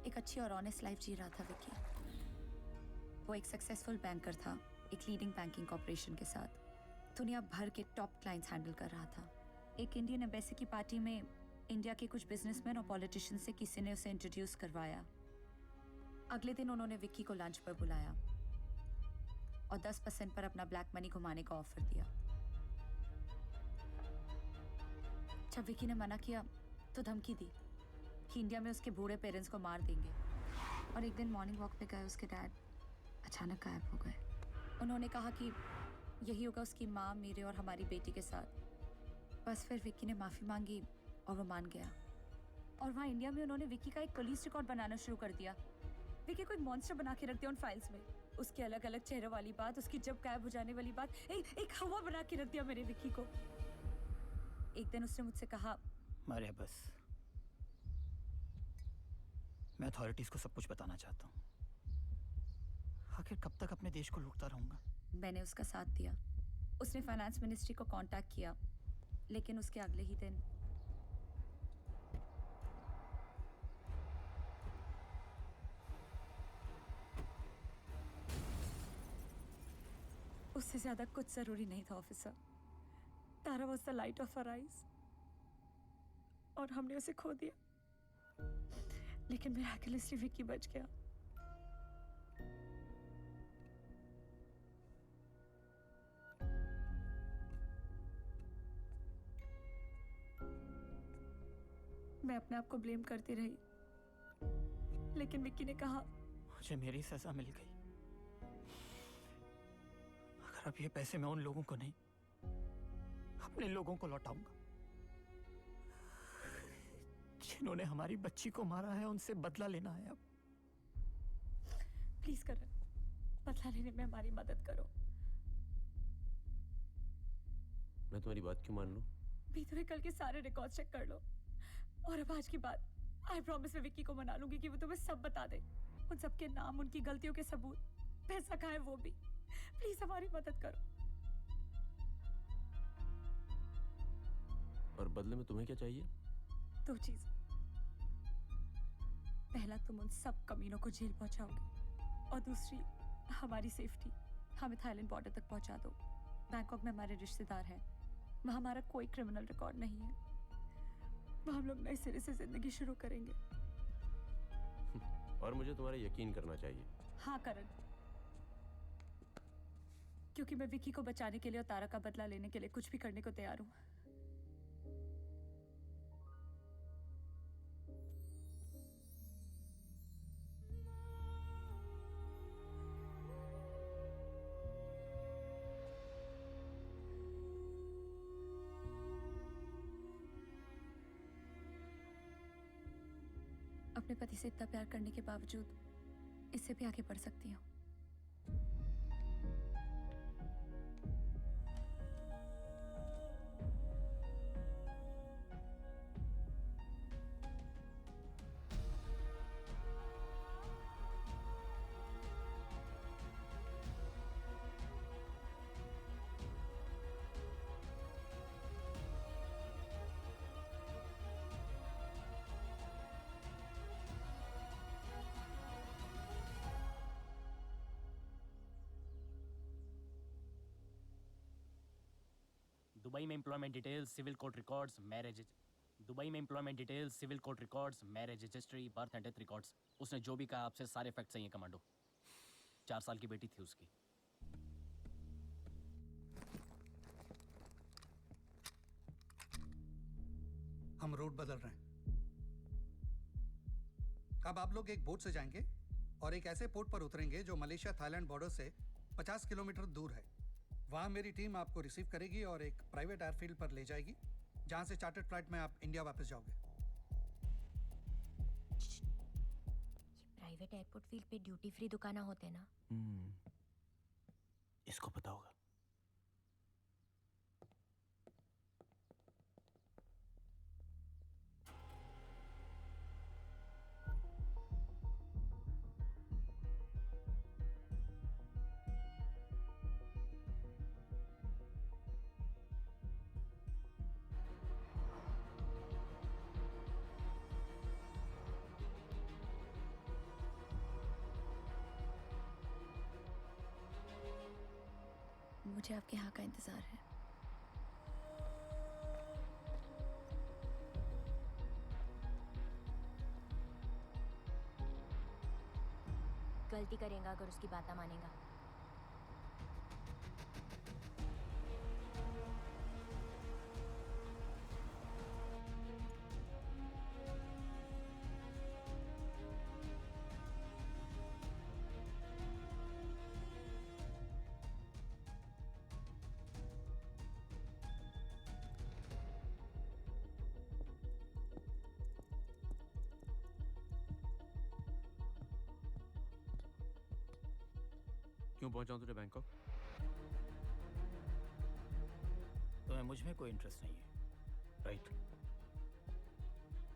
एक अच्छी और ऑनेस्ट लाइफ जी रहा था विक्की। वो एक सक्सेसफुल बैंकर था, एक लीडिंग बैंकिंग कॉर्पोरेशन के साथ दुनिया भर के टॉप क्लाइंट्स हैंडल कर रहा था। एक इंडियन एम्बेसी की पार्टी में इंडिया के कुछ बिजनेसमैन और पॉलिटिशियन से किसी ने उसे इंट्रोड्यूस करवाया। अगले दिन उन्होंने विक्की को लंच पर बुलाया और 10% पर अपना ब्लैक मनी घुमाने का ऑफर दिया। जब विक्की ने मना किया तो धमकी दी कि इंडिया में उसके बूढ़े पेरेंट्स को मार देंगे। और एक दिन मॉर्निंग वॉक पे गए उसके डैड अचानक गायब हो गए। उन्होंने कहा कि यही होगा उसकी माँ, मेरे और हमारी बेटी के साथ। बस फिर विक्की ने माफ़ी मांगी और वो मान गया। और वहाँ इंडिया में उन्होंने विकी का एक पुलिस रिकॉर्ड बनाना शुरू कर दिया। विकी को एक मॉन्स्टर बना के रख दिया उन फाइल्स में। उसके अलग अलग चेहरों वाली बात, उसकी जब गायब हो जाने वाली बात, एक हवा बना के रख दिया मेरे विकी को। एक दिन उसने मुझसे कहा, मारिया बस, मैं अथॉरिटीज को सब कुछ बताना चाहता हूँ। आखिर कब तक अपने देश को लूटता रहूंगा? मैंने उसका साथ दिया। उसने फाइनेंस मिनिस्ट्री को कांटेक्ट किया, लेकिन उसके अगले ही दिन उससे ज्यादा कुछ जरूरी नहीं था officer. Tara was the light of our eyes और हमने उसे खो दिया। लेकिन मिराकलसली विकी बच गया। मैं अपने आप को ब्लेम करती रही, लेकिन विक्की ने कहा, मुझे मेरी सजा मिल गई। अगर अब ये पैसे मैं उन लोगों को नहीं, अपने लोगों को लौटाऊंगा जिन्होंने हमारी बच्ची को मारा है। उनसे बदला लेना है अब। प्लीज करण, बदला लेने में हमारी मदद करो। मैं तुम्हारी बात क्यों मान लूं? बीते कल के सारे रिकॉर्ड चेक कर लो, और अब आज की बात, आई प्रॉमिस मैं विक्की को मना लूंगी कि वो तुम्हें सब बता दे। उन सबके नाम, उनकी गलतियों के सबूत, पैसा कहाँ है वो भी। प्लीज हमारी मदद करो। और बदले में तुम्हें क्या चाहिए? दो चीज। पहला, तुम उन सब कमीनों को जेल पहुंचाओगे, और दूसरी, हमारी सेफ्टी। हमें थाईलैंड बॉर्डर तक पहुंचा दो। बैंकॉक में हमारे रिश्तेदार हैं, वहां हमारा कोई क्रिमिनल रिकॉर्ड नहीं है। वहां हम लोग नए सिरे से जिंदगी शुरू करेंगे। और मुझे तुम्हारा यकीन करना चाहिए। हाँ करण, क्योंकि मैं विक्की को बचाने के लिए और तारा का बदला लेने के लिए कुछ भी करने को तैयार हूं। अपने पति से इतना प्यार करने के बावजूद इससे भी आगे बढ़ सकती हूँ। दुबई में employment details, civil court records, marriage. Dubai में employment details, civil court records, marriage registry, birth and death records. उसने जो भी कहा आपसे सारे फैक्ट सही हैं कमांडो। 4 साल की बेटी थी उसकी। हम रूट बदल रहे हैं। अब आप लोग एक बोट से जाएंगे और एक ऐसे पोर्ट पर उतरेंगे जो मलेशिया थाईलैंड बॉर्डर से 50 किलोमीटर दूर है। वहां मेरी टीम आपको रिसीव करेगी और एक प्राइवेट एयरफील्ड पर ले जाएगी, जहां से चार्टर्ड फ्लाइट में आप इंडिया वापस जाओगे। प्राइवेट एयरपोर्ट फील्ड पे ड्यूटी फ्री दुकाना होते हैं ना? इसको पता होगा। मुझे आपके यहाँ का इंतजार है। गलती करेगा अगर उसकी बात मानेगा। क्यों पहुंचाऊं तुझे बैंकॉक? तुम्हें मुझ में कोई इंटरेस्ट नहीं है, राइट?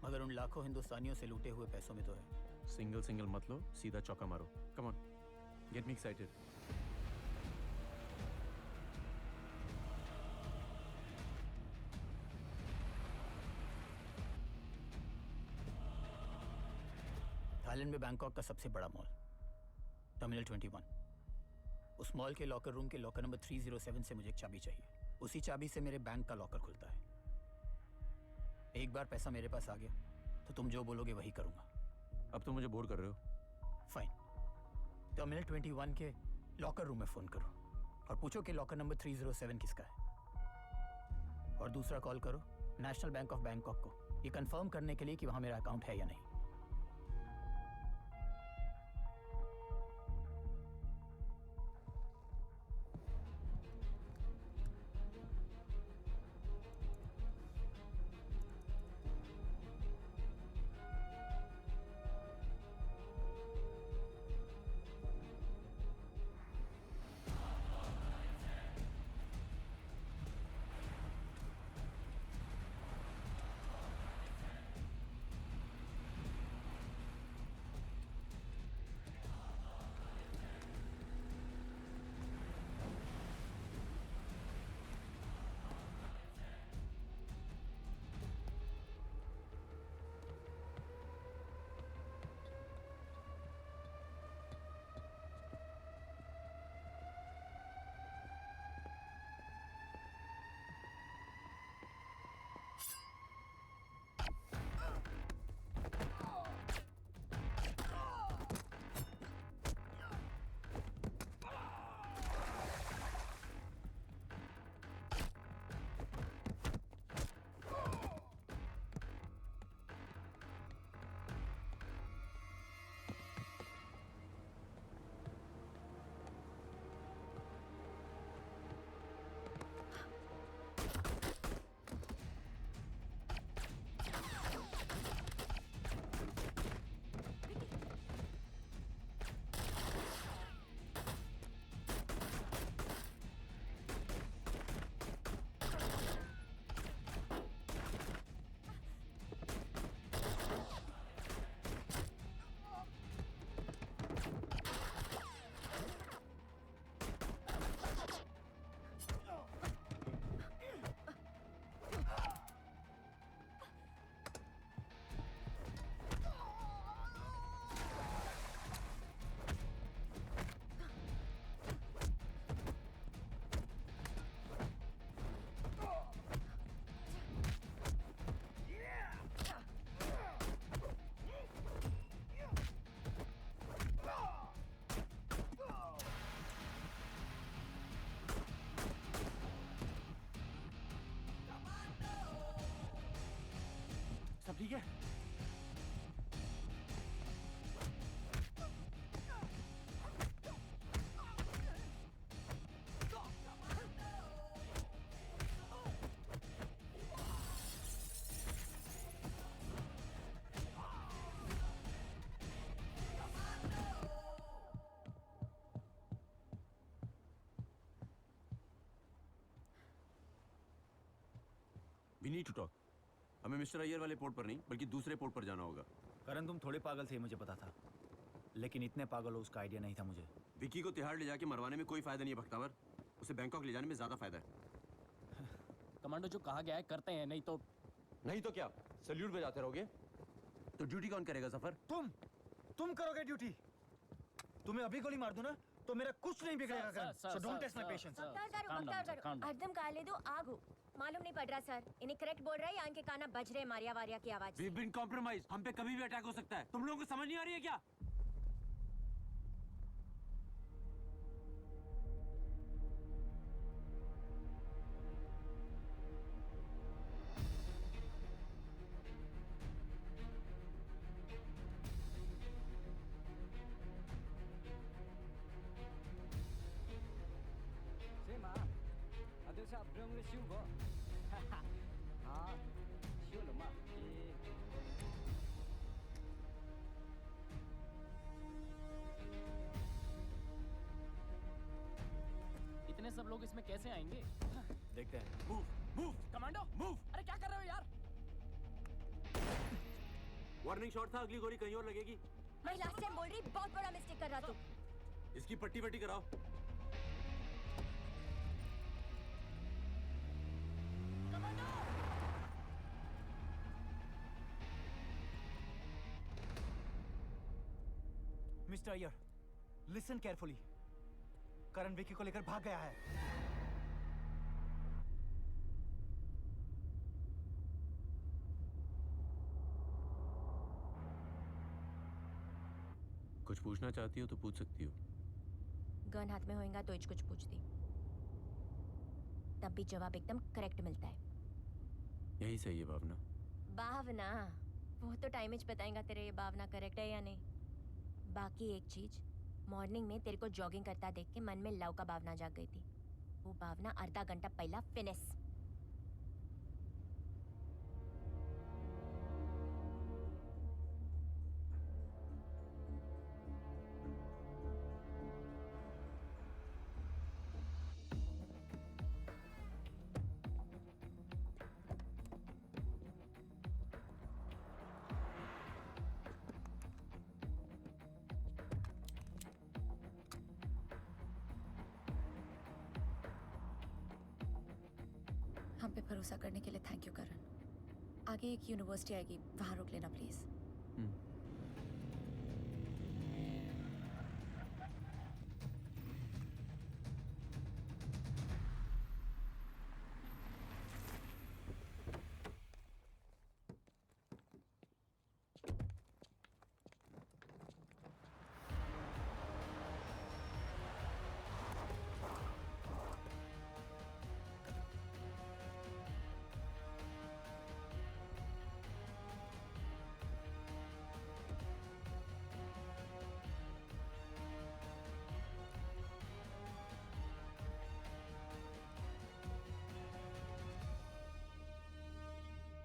मगर उन लाखों हिंदुस्तानियों से लूटे हुए पैसों में तो है। सिंगल मत लो, सीधा चौका मारो। Come on, get me excited. Thailand में बैंकॉक का सबसे बड़ा मॉल टर्मिनल 21। उस मॉल के लॉकर रूम के लॉकर नंबर 307 से मुझे एक चाबी चाहिए। उसी चाबी से मेरे बैंक का लॉकर खुलता है। एक बार पैसा मेरे पास आ गया तो तुम जो बोलोगे वही करूंगा। अब तुम मुझे बोर कर रहे हो। फाइन, टर्मिनल 21 के लॉकर रूम में फोन करो और पूछो कि लॉकर नंबर 307 किसका है। और दूसरा कॉल करो नेशनल बैंक ऑफ बैंकॉक को, ये कंफर्म करने के लिए कि वहां मेरा अकाउंट है या नहीं। सब ठीक है? We need to talk. हमें मिस्टर अय्यर वाले पोर्ट पर नहीं बल्कि दूसरे पोर्ट पर जाना होगा। करण, तुम थोड़े पागल थे, मुझे पता था, लेकिन इतने पागल हो उसका आइडिया नहीं था मुझे। विकी को तिहाड़ ले जाके मरवाने में कोई फायदा नहीं है भक्तावर, उसे बैंकॉक ले जाने में ज्यादा फायदा है। कमांडो, जो कहा गया है करते हैं, नहीं तो क्या सैल्यूट बजाते रहोगे? तो ड्यूटी कौन करेगा सफर? तुम करोगे ड्यूटी। तुम्हें अभी गोली मार दूं ना तो मेरा कुछ नहीं बिगड़ेगा Karan. So don't test my patience. एकदम काले दो आग हो। मालूम नहीं पड़ रहा सर, इन्हें करेक्ट बोल रहा है या इनके काना बज रहे मारिया वारिया की आवाज। We've been compromised. हम पे कभी भी अटैक हो सकता है। तुम लोगों को समझ नहीं आ रही है क्या? सब लोग इसमें कैसे आएंगे? देखते हैं। Move move commando move. अरे क्या कर रहे हो यार? वार्निंग शॉट था, अगली गोली कहीं और लगेगी। मैं लास्ट टाइम बोल रही बहुत बड़ा मिस्टेक कर रहा तू। इसकी पट्टी वट्टी कराओ। Mister Iyer, listen carefully. Karan Vicky को लेकर भाग गया है। कुछ पूछना चाहती हो तो पूछ सकती हो। गन हाथ में होएगा तो इच कुछ पूछती, तब भी जवाब एकदम करेक्ट मिलता है। यही सही है भावना। भावना वो तो टाइम इच बताएगा तेरे ये भावना करेक्ट है या नहीं। बाकी एक चीज, मॉर्निंग में तेरे को जॉगिंग करता देख के मन में लव का भावना जाग गई थी। वो भावना आधा घंटा पहला फिनिश। हम पे भरोसा करने के लिए थैंक यू करण। आगे एक यूनिवर्सिटी आएगी, वहां रोक लेना प्लीज।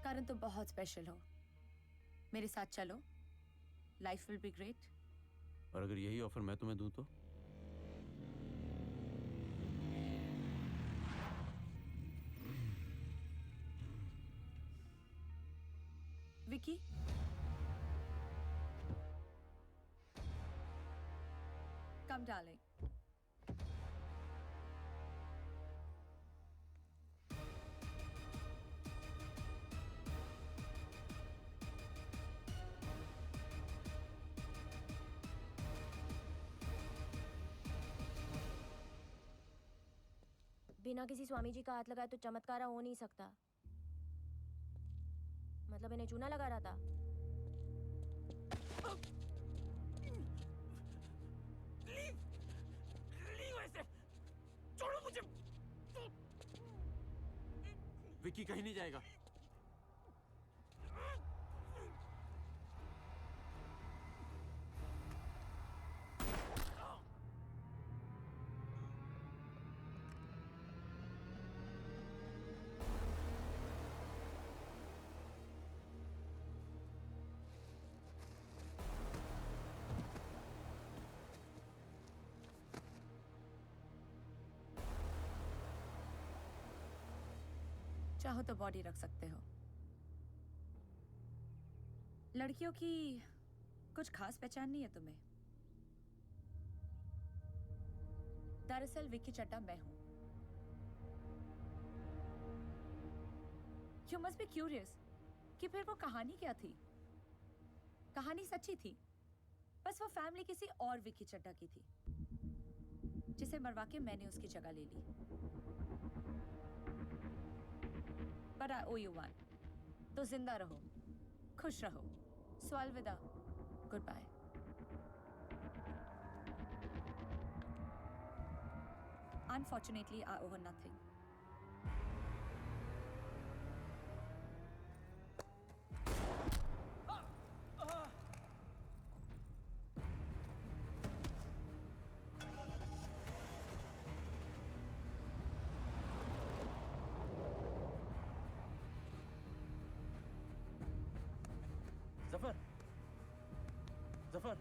कारण तुम बहुत स्पेशल हो, मेरे साथ चलो, लाइफ विल बी ग्रेट। और अगर यही ऑफर मैं तुम्हें दूं तो? Vicky, come darling. बिना किसी स्वामी जी का हाथ लगाए तो चमत्कार हो नहीं सकता। मतलब इन्हें चूना लगा रहा था। ऐसे छोड़ो मुझे। विक्की कहीं नहीं जाएगा। चाहो तो बॉडी रख सकते हो। लड़कियों की कुछ खास पहचान नहीं है तुम्हें। दरअसल विक्की चड्ढा मैं हूं। यू मस्ट बी क्यूरियस कि फिर वो कहानी क्या थी। कहानी सच्ची थी, बस वो फैमिली किसी और विक्की चड्ढा की थी, जिसे मरवा के मैंने उसकी जगह ले ली। But I owe you one. तो जिंदा रहो, खुश रहो, सो अलविदा, goodbye. Unfortunately, I owe her nothing. Zafar, Zafar,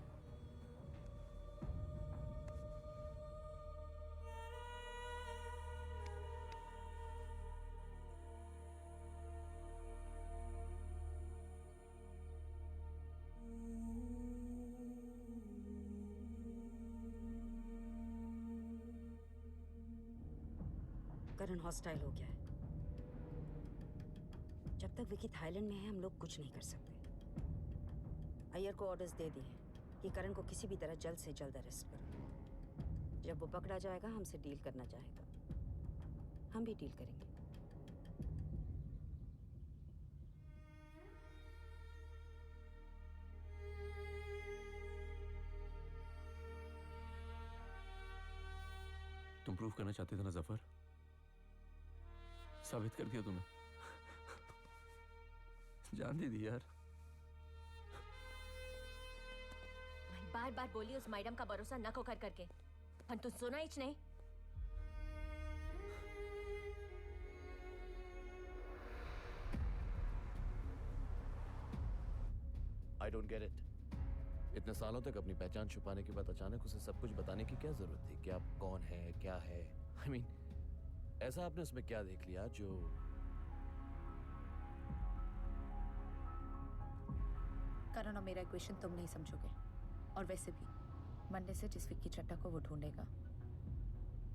Karan hostile हो गया है। जब तक विकी थाईलैंड में है हम लोग कुछ नहीं कर सकते। अय्यर को ऑर्डर्स दे दिए हैं कि करण को किसी भी तरह जल्द से जल्द अरेस्ट करो। जब वो पकड़ा जाएगा हमसे डील करना चाहेगा, हम भी डील करेंगे। तुम प्रूफ करना चाहते थे ना जफर, साबित कर दिया तूने। जान दे दी यार। बार बार बोली उस मैडम का भरोसा न को कर करके, पण तू सुना ही नहीं। I don't get it. इतने सालों तक अपनी पहचान छुपाने के बाद अचानक उसे सब कुछ बताने की क्या जरूरत थी कि आप कौन है, क्या है? आई मीन, ऐसा आपने उसमें क्या देख लिया जो... करण और मेरा इक्वेशन तुम नहीं समझोगे। और वैसे भी मंडे से जिस विक्की चड्ढा को वो ढूंढेगा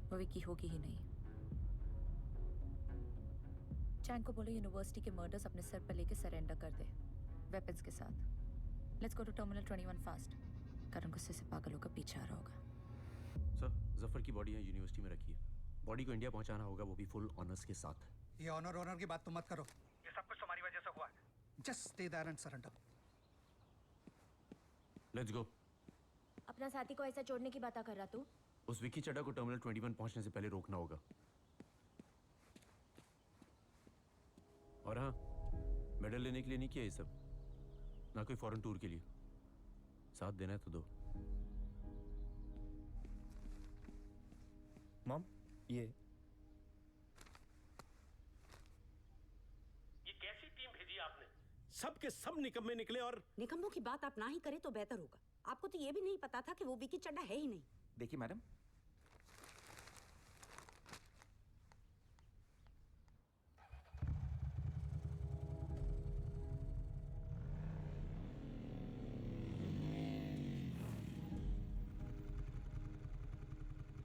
वो विक्की होगी ही नहीं। चैंग को बोलो यूनिवर्सिटी के मर्डर्स अपने सर पर लेके सरेंडर कर दे वेपन्स के साथ। Let's go to terminal 21 fast. Karan गुस्से से पागल होकर पीछे आ रहा होगा। सर, जफर की बॉडी यहाँ यूनिवर्सिटी में रखी है। बॉडी को इंडिया पहुंचाना होगा, वो भी फुल ऑनर्स के साथ। ये ऑनर की बात तुम मत करो। ये सब कुछ तुम्हारी वजह से हुआ है। Just stay there and surrender. Let's go. अपना साथी को ऐसा छोड़ने की बात कर रहा तू? उस विक्की चड्ढा को टर्मिनल 21 पहुंचने से पहले रोकना होगा। और हाँ, मेडल लेने के लिए नहीं किया ये सब, ना कोई फॉरेन टूर के लिए। साथ देना है तो दो। मॉम, ये कैसी टीम भेजी आपने? सब के सब निकम्मे निकले। और निकम्मों की बात आप ना ही करें तो बेहतर होगा। आपको तो ये भी नहीं पता था कि वो विकी चड्ढा है ही नहीं। देखिए मैडम,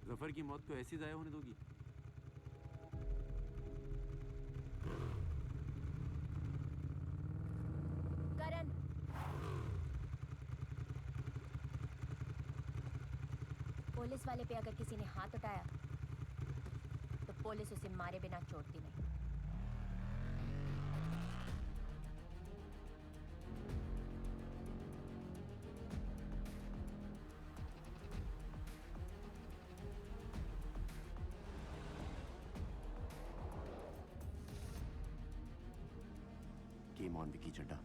जफर की मौत को ऐसी जाया होने दोगी? करण, पुलिस वाले पे अगर किसी ने हाथ उठाया तो पुलिस उसे मारे बिना छोड़ती नहीं। Game on Vicky Chadha.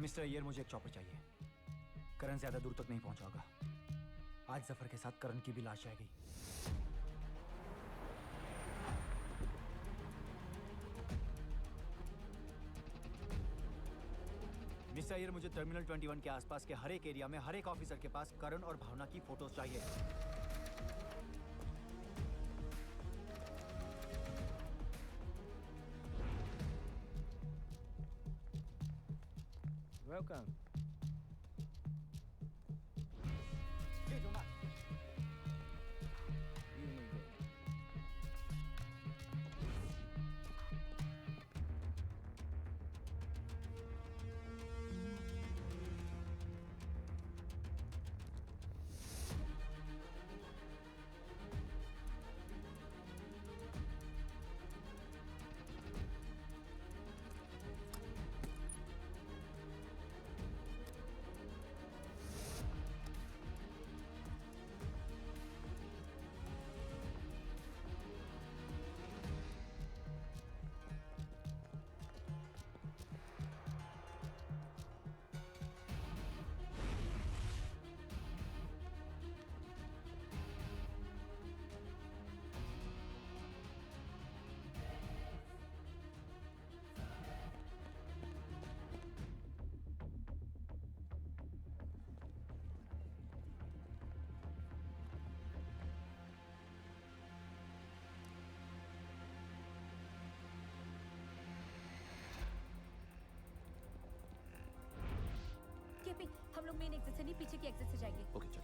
Mister Iyer, मुझे एक चॉपर चाहिए। करण ज्यादा दूर तक नहीं पहुंचा होगा। आज जफर के साथ करण की भी लाश जाएगी। मिस्टर अय्यर, मुझे टर्मिनल 21 के आसपास के हर एक एरिया में हर एक ऑफिसर के पास करण और भावना की फोटोज चाहिए। Welcome. Please do not. You may go. बनी पीछे की एग्जिट से जाएंगे। ओके चलो।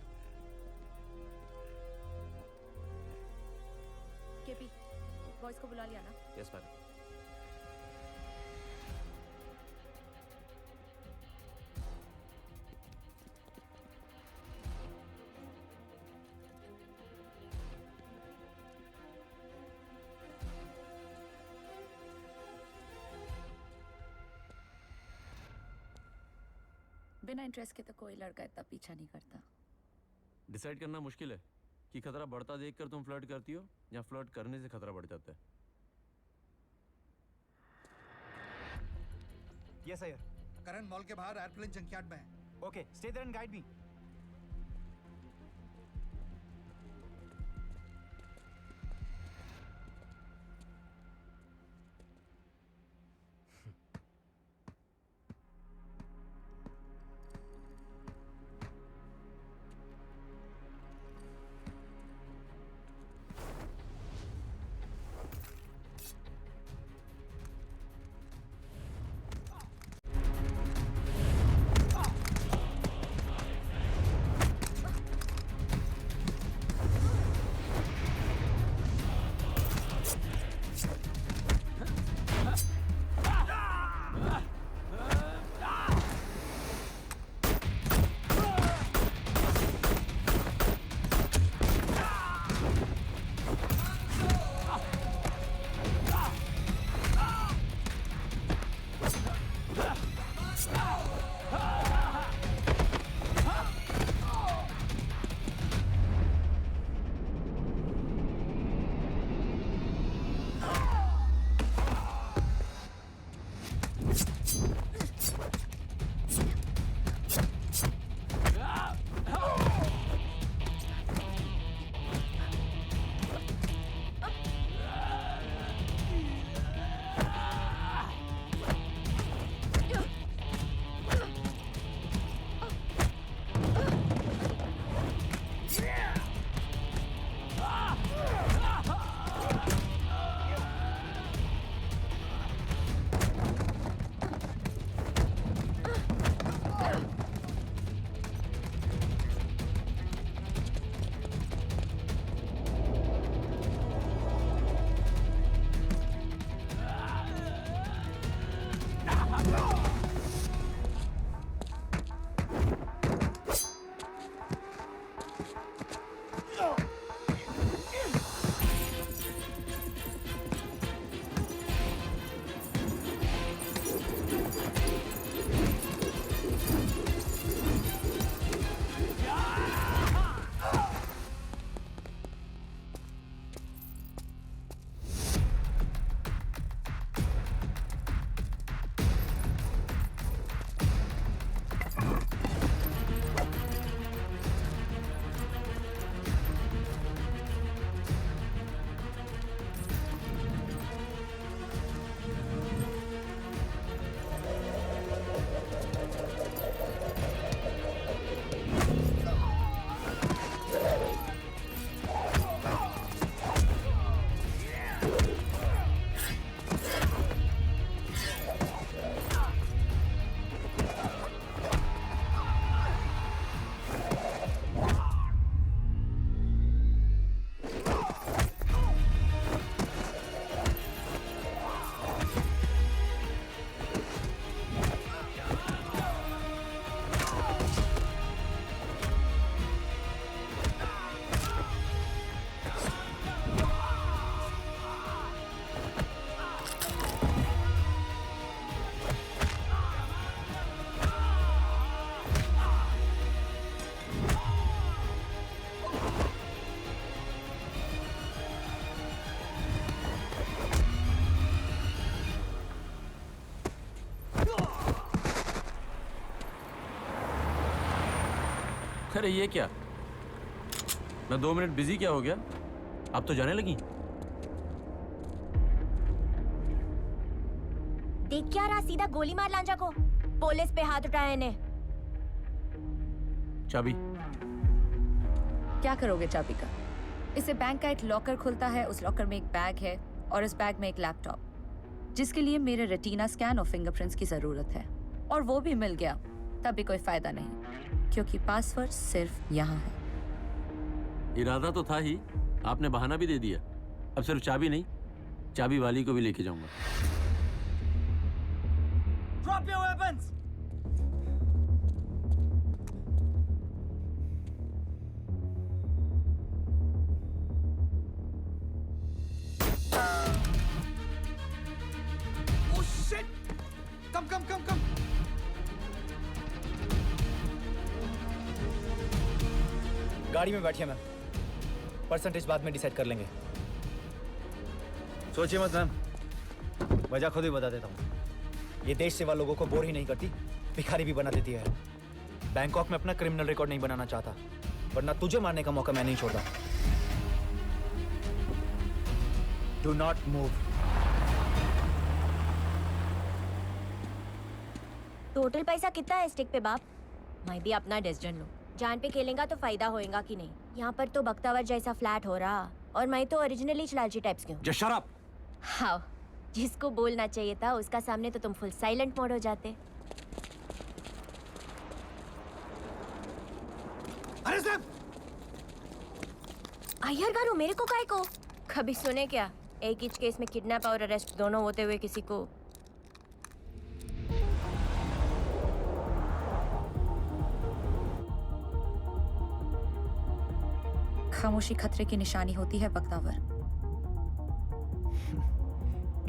केपी, बॉयज को बुला लिया ना? Yes madam. बिना इंटरेस्ट के तो कोई लड़का इतना पीछा नहीं करता। डिसाइड करना मुश्किल है कि खतरा बढ़ता देखकर तुम फ्लर्ट करती हो या फ्लर्ट करने से खतरा बढ़ जाता है। Yes sir. करण मॉल के बाहर एयरप्लेन जंकयार्ड में है। Okay, stay there and guide me. अरे ये क्या, मैं 2 मिनट बिजी क्या हो गया? आप तो जाने लगी। देख क्या रहा, सीधा गोली मार लांजा को। पुलिस पे हाथ उठाया इन्हें। चाबी क्या करोगे चाबी का? इससे बैंक का एक लॉकर खुलता है, उस लॉकर में एक बैग है और इस बैग में एक लैपटॉप, जिसके लिए मेरे रेटिना स्कैन और फिंगरप्रिंट्स की जरूरत है, और वो भी मिल गया तब भी कोई फायदा नहीं, क्योंकि पासवर्ड सिर्फ यहाँ है। इरादा तो था ही, आपने बहाना भी दे दिया। अब सिर्फ चाबी नहीं, चाबी वाली को भी लेके जाऊंगा। Drop your weapons! Oh shit! Come. गाड़ी में बैठिए मैम, परसेंटेज बाद में डिसाइड कर लेंगे। सोचिए मत मैम, वजह खुद ही बता देता हूँ। ये देश सेवा लोगों को बोर ही नहीं करती, भिखारी भी बना देती है। बैंकॉक में अपना क्रिमिनल रिकॉर्ड नहीं बनाना चाहता, वरना तुझे मारने का मौका मैं नहीं छोड़ता। Do not move. टोटल पैसा कितना है स्टिक पे बाप? मैं भी अपना डिसीजन लूं। जान पे खेलेगा तो फायदा होएगा कि नहीं? यहाँ पर तो बख्तावर जैसा फ्लैट हो रहा, और मैं तो ओरिजिनली लालची टाइप्स की हूँ। Just shut up! हाँ, जिसको बोलना चाहिए था उसका सामने तो तुम फुल साइलेंट मोड हो जाते। अरे साहब! अय्यर गारू, मेरे को काय को? कभी सुने क्या एक इंच केस में किडनैप और अरेस्ट दोनों होते हुए किसी को? खामोशी खतरे की निशानी होती है बख्तावर।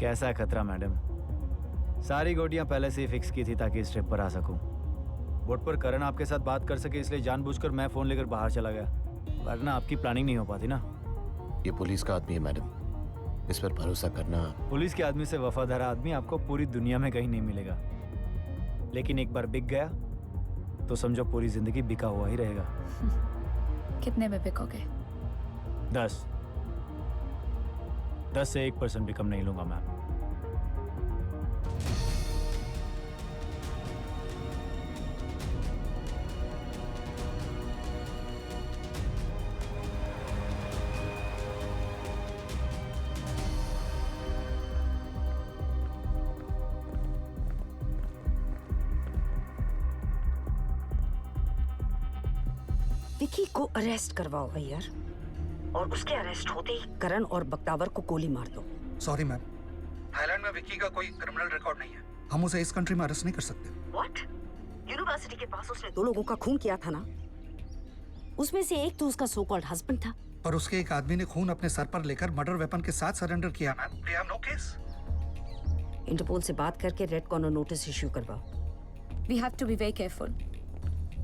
कैसा खतरा मैडम? सारी गोटियां पहले से ही फिक्स की थी ताकि इस ट्रिप पर आ सकूं। बोट पर करण आपके साथ बात कर सके इसलिए जानबूझकर मैं फोन लेकर बाहर चला गया, वरना आपकी प्लानिंग नहीं हो पाती ना। ये पुलिस का आदमी है मैडम, इस पर भरोसा करना। पुलिस के आदमी से वफादार आदमी आपको पूरी दुनिया में कहीं नहीं मिलेगा, लेकिन एक बार बिक गया तो समझो पूरी जिंदगी बिका हुआ ही रहेगा। कितने में बिकोगे? 10 से 1% भी कम नहीं लूंगा मैम। विकी को अरेस्ट करवाओ अय्यर, और उसके अरेस्ट होते ही करण और बख्तावर को गोली मार दो। सॉरी मैम, थाईलैंड में विकी का कोई क्रिमिनल रिकॉर्ड नहीं है, हम उसे इस कंट्री में अरेस्ट नहीं कर सकते। व्हाट? यूनिवर्सिटी के पास उसने 2 लोगों का खून किया था ना, उसमें से एक तो उसका सो कॉल्ड हस्बैंड था। पर उसके एक आदमी ने खून अपने सर पर लेकर मर्डर वेपन के साथ सरेंडर किया ma'am. We have no case. Interpol से बात करके रेड कॉर्नर नोटिस इश्यू करवाओ। We have to be very careful.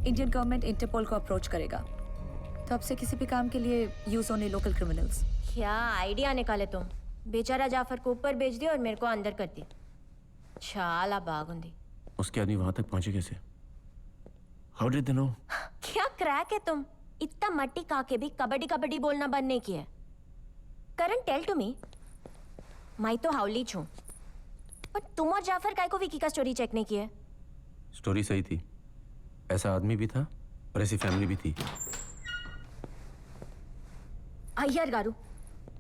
Indian government Interpol को अप्रोच करेगा, तो अब से किसी भी काम के लिए यूज ओनली लोकल क्रिमिनल्स। क्या आइडिया निकाले तुम? बेचारा जाफर को ऊपर भेज दिया और मेरे को अंदर कर दिया। चाला बागुंदी। उसके आदमी वहां तक पहुंचे कैसे? How did they know? क्या क्रैक है तुम? इतना मट्टी खा के भी कबड्डी कबड्डी बोलना बंद नहीं किया। करण, टेल टू मी। मैं तो हाउली छूं, पर तुम और जाफर काय को विकी का स्टोरी चेक नहीं किया? स्टोरी सही थी, ऐसा आदमी भी था और ऐसी फैमिली भी थी। अय्यर गारू,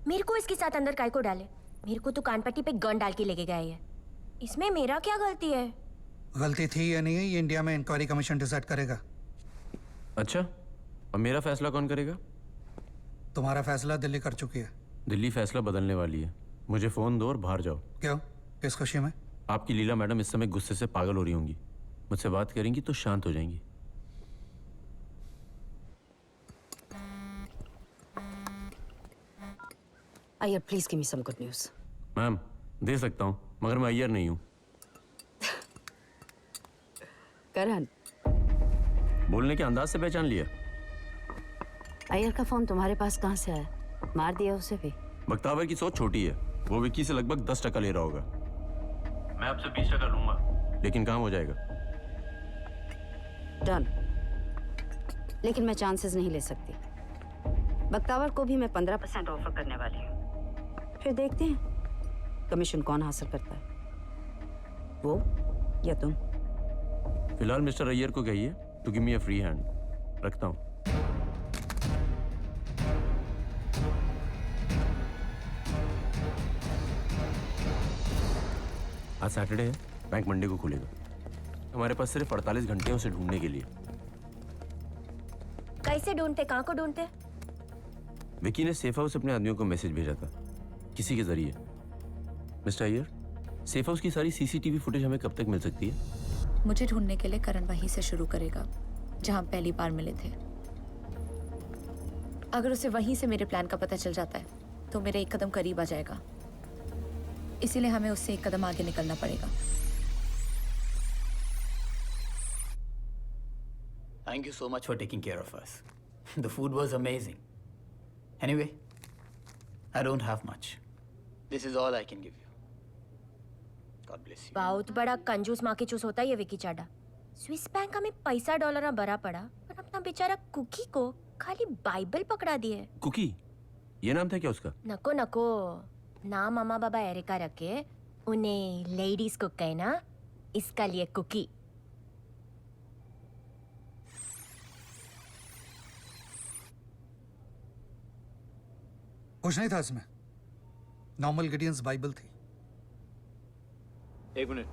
मेरे को इसके साथ अंदर काय को डाले? मेरे को तो कानपट्टी पे गन डाल के लेके गए है। इसमें मेरा क्या गलती है? गलती थी या नहीं है ये इंडिया में इंक्वायरी कमीशन डिसाइड करेगा। अच्छा, और मेरा फैसला कौन करेगा? तुम्हारा फैसला दिल्ली कर चुकी है। दिल्ली फैसला बदलने वाली है। मुझे फोन दो और बाहर जाओ। क्यों? किस खुशी में? आपकी लीला मैडम इस समय गुस्से से पागल हो रही होंगी, मुझसे बात करेंगी तो शांत हो जाएंगी। Iyer, please give me some good news. Ma'am, दे सकता हूँ, मगर मैं अय्यर नहीं हूँ। करण, बोलने के अंदाज से पहचान लिया। अय्यर का फोन तुम्हारे पास कहाँ से आया? मार दिया उसे भी? बख्तावर की सोच छोटी है, वो विक्की से लगभग 10% ले रहा होगा। मैं आपसे 20% लूंगा, लेकिन काम हो जाएगा। डन। लेकिन मैं चांसेस नहीं ले सकती। बख्तावर को भी मैं 15% ऑफर करने वाली हूँ, फिर देखते हैं कमीशन कौन हासिल करता है, वो या तुम। फिलहाल मिस्टर अय्यर को कहिए to give me a free hand. रखता हूँ। आज सैटरडे है, बैंक मंडे को खुलेगा। हमारे पास सिर्फ 48 घंटे हैं उसे ढूंढने के लिए। कैसे ढूंढते, कहाँ को ढूंढते? विकी ने सेफ हाउस अपने आदमियों को मैसेज भेजा था किसी के जरिए। मिस्टर अय्यर, सेफ हाउस की सारी सीसीटीवी फुटेज हमें कब तक मिल सकती है? मुझे ढूंढने के लिए करण वहीं से शुरू करेगा जहां पहली बार मिले थे। अगर उसे वहीं से मेरे प्लान का पता चल जाता है तो मेरे एक कदम करीब आ जाएगा, इसीलिए हमें उससे एक कदम आगे निकलना पड़ेगा। Thank you so much for taking care of us. The food was amazing. Anyway, I don't have much. This is all I can give you. God bless you. बहुत बड़ा कंजूस माँ की चूस होता है ये विकी चाडा। स्विस बैंक हमें पैसा डॉलर भरा पड़ा, पर अपना बेचारा कुकी को खाली बाइबल पकड़ा दिए। कुकी, ये नाम था क्या उसका? नको नको, नाम मामा बाबा एरिका रखे, उन्हें लेडीज को कहना, इसका लिए कुकी। कुछ नहीं था इसमें, नॉर्मल गिडियंस बाइबल थी। एक मिनट।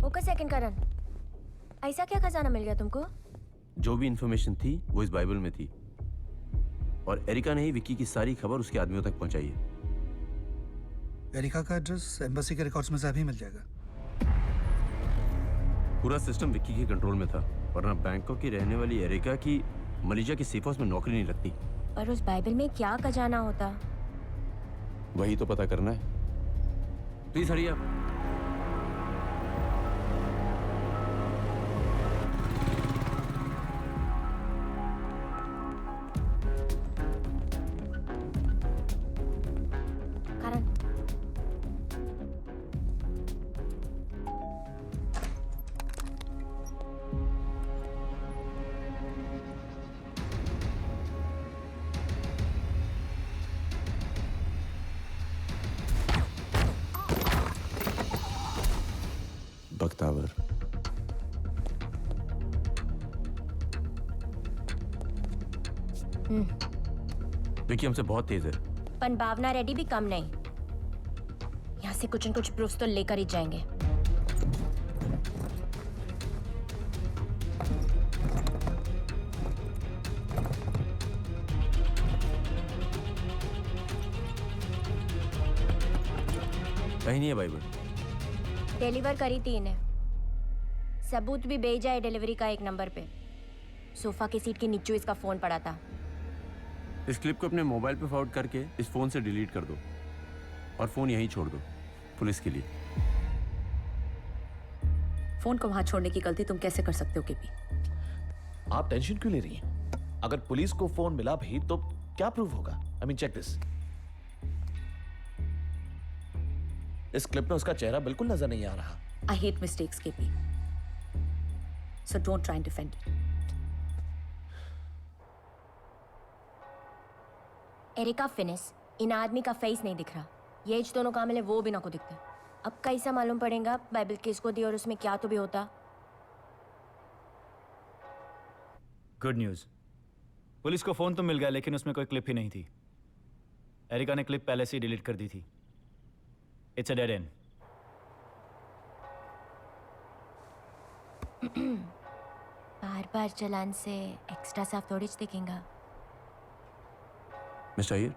ओके सेकंड करण, ऐसा क्या खजाना मिल गया तुमको? जो भी इंफॉर्मेशन थी वो इस बाइबल में थी, और एरिका ने ही विकी की सारी खबर उसके आदमियों तक पहुंचाई है। एरिका का एड्रेस एम्बेसी के रिकॉर्ड्स में से अभी मिल जाएगा। पूरा सिस्टम विकी के कंट्रोल में था, वरना बैंकॉक की रहने वाली एरिका की मलेशिया के सेफ हाउस में नौकरी नहीं लगती। और उस बाइबल में क्या खजाना होता? वही तो पता करना है। प्लीज हरी आप। बख्तावर, विकी हमसे बहुत तेज है। पन भावना रेडी भी कम नहीं। यहाँ से कुछ न कुछ प्रूफ तो लेकर ही जाएंगे। कहीं नहीं है बाइबल। डिलीवर करी थी इन्हें, सबूत भी भेजा है डिलीवरी का एक नंबर पे। सोफा की सीट के नीचे इसका फोन पड़ा था। इस क्लिप को अपने मोबाइल पे फॉरवर्ड करके इस फोन से डिलीट कर दो और फोन यहीं छोड़ दो पुलिस के लिए। फोन को वहां छोड़ने की गलती तुम कैसे कर सकते हो केपी? आप टेंशन क्यों ले रही हैं? अगर पुलिस को फोन मिला भी तो क्या प्रूफ होगा? I mean check this. इस क्लिप में उसका चेहरा बिल्कुल नजर नहीं आ रहा। I hate mistakes, KP. So don't try and defend it. Erica Finis, इन आदमी का फेस नहीं दिख रहा। ये दोनों काम मिले वो भी ना को दिखते। अब कैसा मालूम पड़ेगा बाइबल किसको दी और उसमें क्या तो भी होता। गुड न्यूज़, पुलिस को फोन तो मिल गया, लेकिन उसमें कोई क्लिप ही नहीं थी। एरिका ने क्लिप पहले से ही डिलीट कर दी थी। It's a dead end. बार बार चलान से एक्स्ट्रा साफ थोड़ी दिखेगा। मिस्टर अय्यर,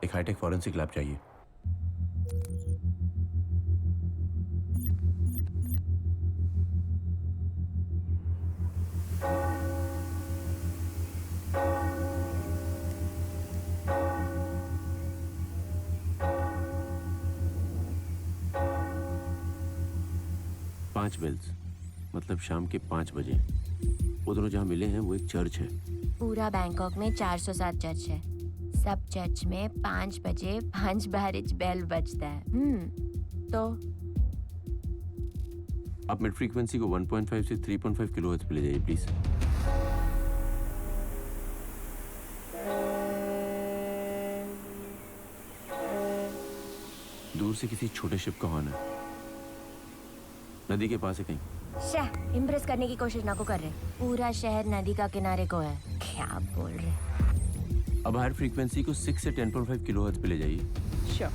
एक हाईटेक फॉरेंसिक लैब चाहिए। पांच बेल्स, मतलब शाम के 5 बजे। वो दोनों जहाँ मिले हैं वो एक चर्च है। पूरा बैंकॉक में 407 चर्च है। सब चर्च में 5 बजे 5 बार बेल बजता है। तो आप मिड फ्रीक्वेंसी को 1.5 से 3.5 किलोहर्ट्ज पे ले जाइए प्लीज। दूर से किसी छोटे शिप का हॉर्न है। नदी के पास है कहीं। शाह इम्प्रेस करने की कोशिश ना को कर रहे। पूरा शहर नदी का किनारे को है। क्या बोल रहे? अब हायर फ्रीक्वेंसी को 6 से 10.5 किलोहर्ट्ज पे ले जाइए। श्योर।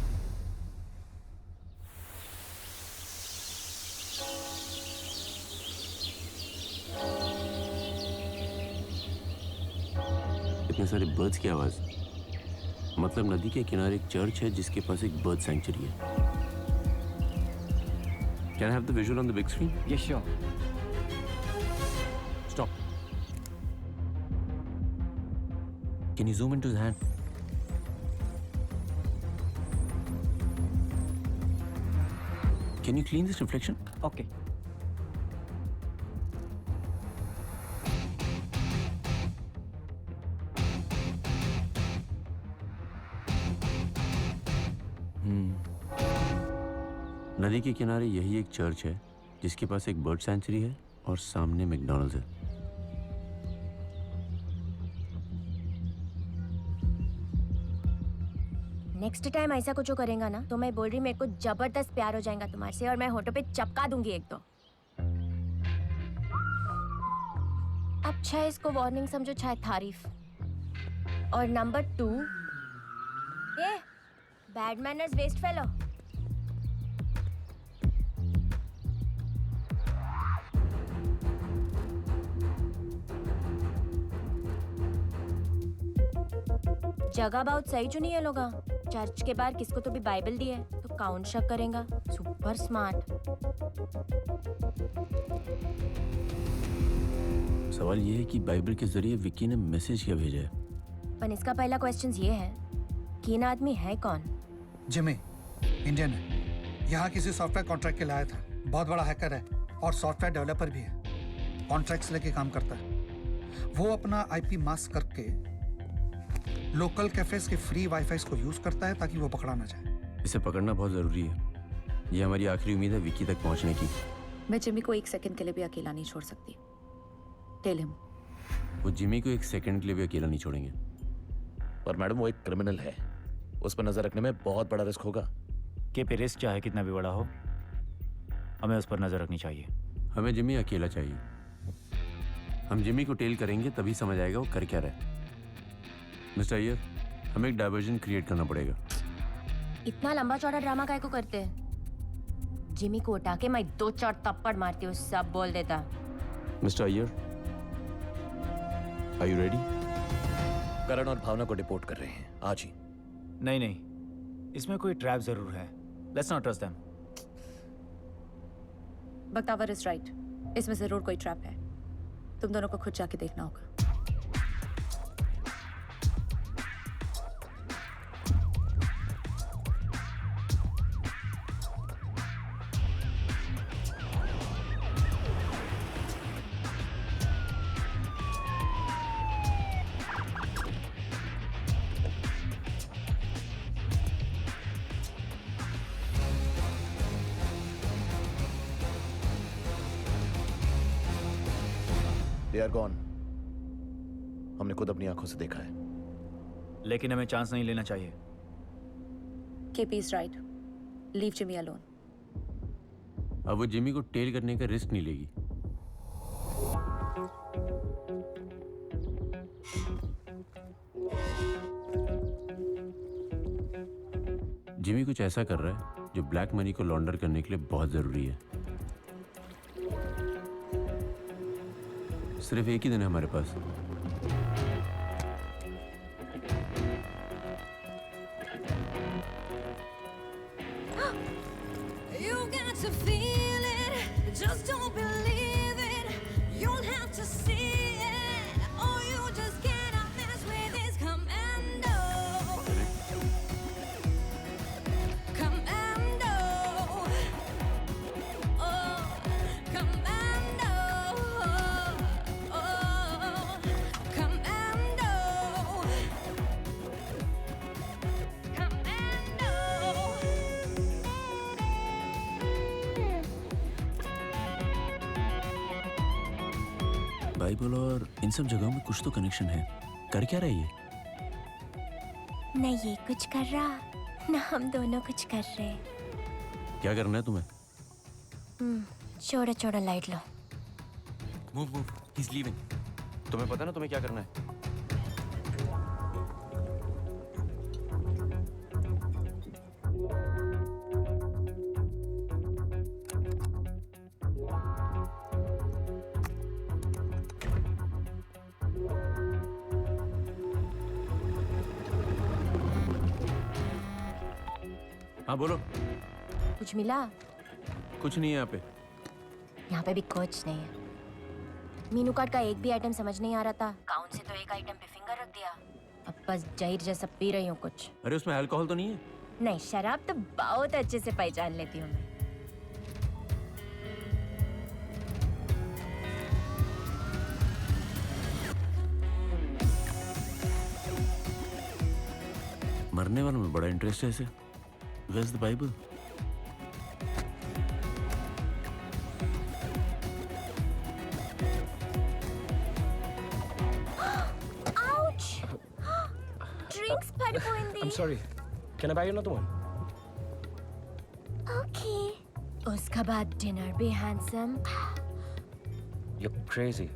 इतने सारे बर्ड्स की आवाज, मतलब नदी के किनारे एक चर्च है जिसके पास एक बर्ड सैंक्चुरी है। Can I have the visual on the big screen? Yes, sure. Stop. Can you zoom into his hand? Can you clean this reflection? Okay. नदी के किनारे यही एक चर्च है जिसके पास एक बर्ड सैंक्चुरी है और सामने मैकडॉनल्ड्स है। नेक्स्ट टाइम ऐसा कुछ करेगा ना तो मैं बोल रही मेरे को जबरदस्त प्यार हो जाएगा तुम्हारे से और मैं होठों पे चपका दूंगी एक दो। अब चाहे इसको वार्निंग समझो चाहे तारीफ। और number 2, a bad manners waste fellow. जगह बहुत सही चुनी है लोगा। चर्च के बाहर किसको तो भी बाइबल दी है तो काउंट शक करेगा। Super smart. सवाल ये है कि बाइबल के जरिए विक्की ने मैसेज क्या भेजा है। पर इसका पहला क्वेश्चन ये है कि इन आदमी है कौन? जिमी, इंडियन है। यहाँ किसी सॉफ्टवेयर कॉन्ट्रैक्ट के लिए आया था। बहुत बड़ा हैकर है और सॉफ्टवेयर डेवलपर भी है। कॉन्ट्रैक्ट्स लेके काम करता है। वो अपना आईपी मास्क करके लोकल कैफेज के फ्री वाईफाई को यूज करता है ताकि वो पकड़ा ना जाए। इसे पकड़ना बहुत जरूरी है। ये हमारी आखिरी उम्मीद है विक्की तक पहुंचने की। मैं जिमी को 1 सेकंड के लिए भी अकेला नहीं छोड़ सकती। Tell him. वो जिमी को 1 सेकंड के लिए भी अकेला नहीं छोड़ेंगे। पर मैडम वो एक क्रिमिनल है, उस पर नजर रखने में बहुत बड़ा रिस्क होगा। के पे रिस्क चाहे कितना भी बड़ा हो, हमें उस पर नजर रखनी चाहिए। हमें जिमी अकेला चाहिए। हम जिमी को टेल करेंगे तभी समझ आएगा वो कर क्या रहा है। मिस्टर अय्यर, हमें एक डायवर्जन क्रिएट करना पड़ेगा। इतना लंबा चौड़ा ड्रामा काय को करते हैं? जिमी को उठा के मैं 2-4 थप्पड़ मारती हूँ, सब बोल देता। Mister Iyer, are you ready? Karan और भावना को डिपोर्ट कर रहे हैं आज ही। नहीं नहीं, इसमें कोई ट्रैप जरूर है। Let's not trust them. Bakhtawar is right, इसमें जरूर कोई ट्रैप है। तुम दोनों को खुद जाके देखना होगा। They are gone. हमने खुद अपनी आंखों से देखा है। लेकिन हमें चांस नहीं लेना चाहिए। KP is right, leave Jimmy alone. अब वो जिमी को टेल करने का रिस्क नहीं लेगी। जिमी कुछ ऐसा कर रहा है जो ब्लैक मनी को लॉन्डर करने के लिए बहुत जरूरी है। सिर्फ एक ही दिन है हमारे पास। बाइबल और इन सब जगहों में कुछ तो कनेक्शन है। कर क्या रही है? न ये कुछ कर रहा, न हम दोनों कुछ कर रहे। क्या करना है तुम्हें? छोटा छोटा light low. Move move, he is leaving. तुम्हें पता ना तुम्हें क्या करना है? हाँ बोलो। कुछ मिला? कुछ नहीं है यहाँ पे। यहाँ पे भी कुछ नहीं है। मीनू कार्ड का एक भी आइटम समझ नहीं आ रहा था। काउंट से तो एक आइटम पे फिंगर रख दिया। अब बस जहीर जैसा पी रही हूँ कुछ। अरे उसमें अल्कोहल तो नहीं है? नहीं, शराब तो बहुत अच्छे से पहचान लेती हूँ मैं। मरने वालों में बड़ा इंटरेस्ट है ऐसे। Where's the Bible? Ouch! Drinks పడిపోయింది. I'm sorry. Can I buy you another one? Okay. उसका बाद डिनर भी हैंडसम। You're crazy.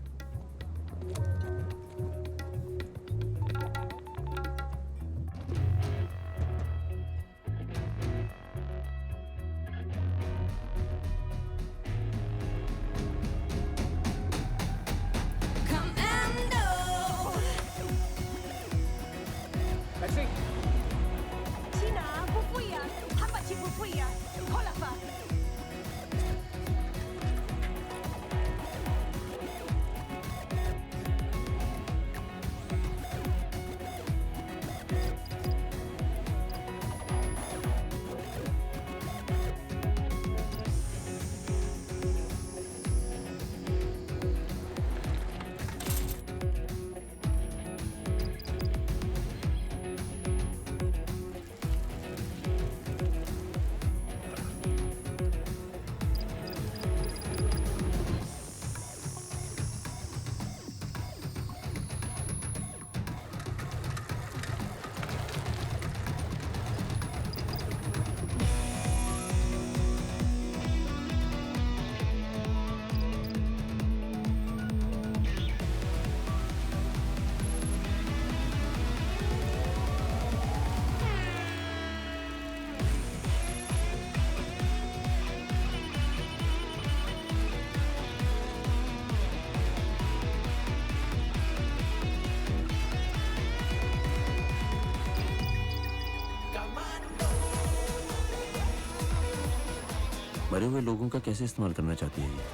मरे हुए लोगों का कैसे इस्तेमाल करना चाहती है ये?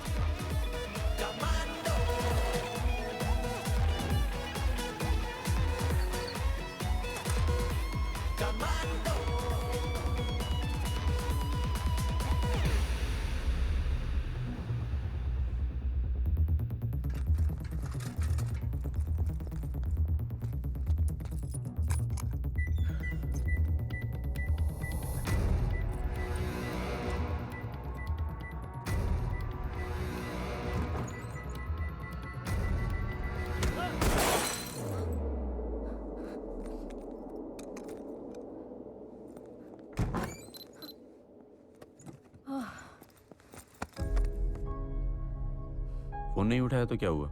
फोन नहीं उठाया तो क्या हुआ?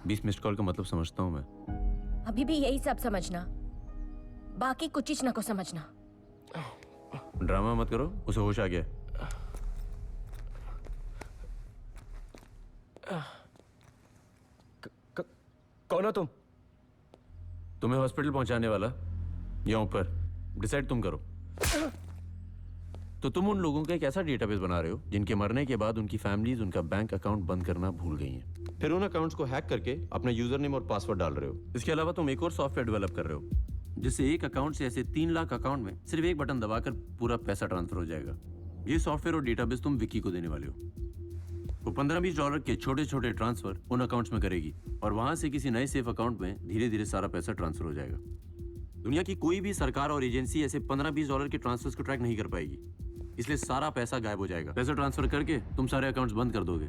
20 मिस्ड कॉल का मतलब समझता हूँ मैं। अभी भी यही सब समझना, बाकी कुछ न को समझना। ड्रामा मत करो, उसे होश आ गया। कौन हो तुम? तुम्हें हॉस्पिटल पहुंचाने वाला या ऊपर, डिसाइड तुम करो। तो तुम उन लोगों का एक ऐसा डेटाबेस बना रहे हो जिनके मरने के बाद उनकी फैमिलीज उनका बैंक अकाउंट बंद करना भूल गई हैं। फिर उन अकाउंट्स को हैक करके अपना यूजर नेम और पासवर्ड डाल रहे हो। इसके अलावा तुम एक और सॉफ्टवेयर डेवलप कर रहे हो जिससे एक अकाउंट से ऐसे 3 लाख अकाउंट में सिर्फ एक बटन दबाकर पूरा पैसा ट्रांसफर हो जाएगा। ये सॉफ्टवेयर और डेटाबेस तुम विकी को देने वाले हो। वो $15-20 के छोटे छोटे ट्रांसफर उन अकाउंट्स में करेगी और वहां से किसी नए सेफ अकाउंट में धीरे धीरे सारा पैसा ट्रांसफर हो जाएगा। दुनिया की कोई भी सरकार और एजेंसी ऐसे $15-20 के ट्रांसफर्स को ट्रैक नहीं कर पाएगी, इसलिए सारा पैसा गायब हो जाएगा। पैसा ट्रांसफर करके तुम सारे अकाउंट्स बंद कर दोगे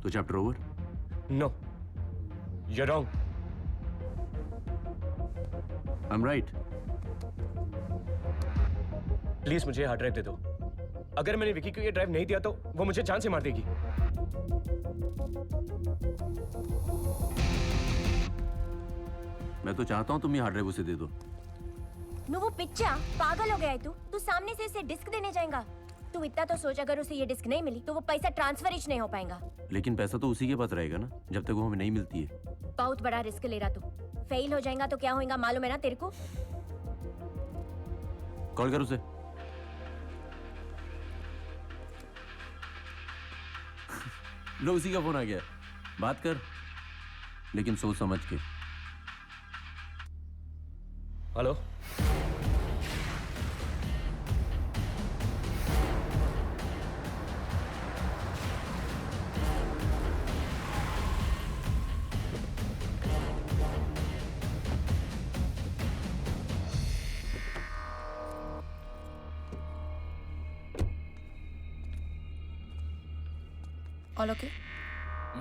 तो chapter over. No, you're wrong. I'm right. Please मुझे हार्ड ड्राइव दे दो, अगर मैंने विकी को ये ड्राइव नहीं दिया तो वो मुझे जान से मार देगी। मैं तो चाहता हूँ तुम ये हार्ड ड्राइव उसे दे दो। నువ్వు పిచ్చా पागल हो गया है तू सामने से उसे डिस्क देने जाएगा। तू इतना तो सोच, अगर उसे ये डिस्क नहीं मिली तो वो पैसा ट्रांसफर ही नहीं हो पाएगा। लेकिन पैसा तो उसी के पास रहेगा ना, जब तक वो हमें नहीं मिलती है। बहुत बड़ा रिस्क ले रहा तू। फेल हो जाएगा तो क्या होगा मालूम है ना तेरे को? कॉल कर उसे। लो उसी का फोन आ गया, बात कर, लेकिन सोच समझ के। Hello, all okay?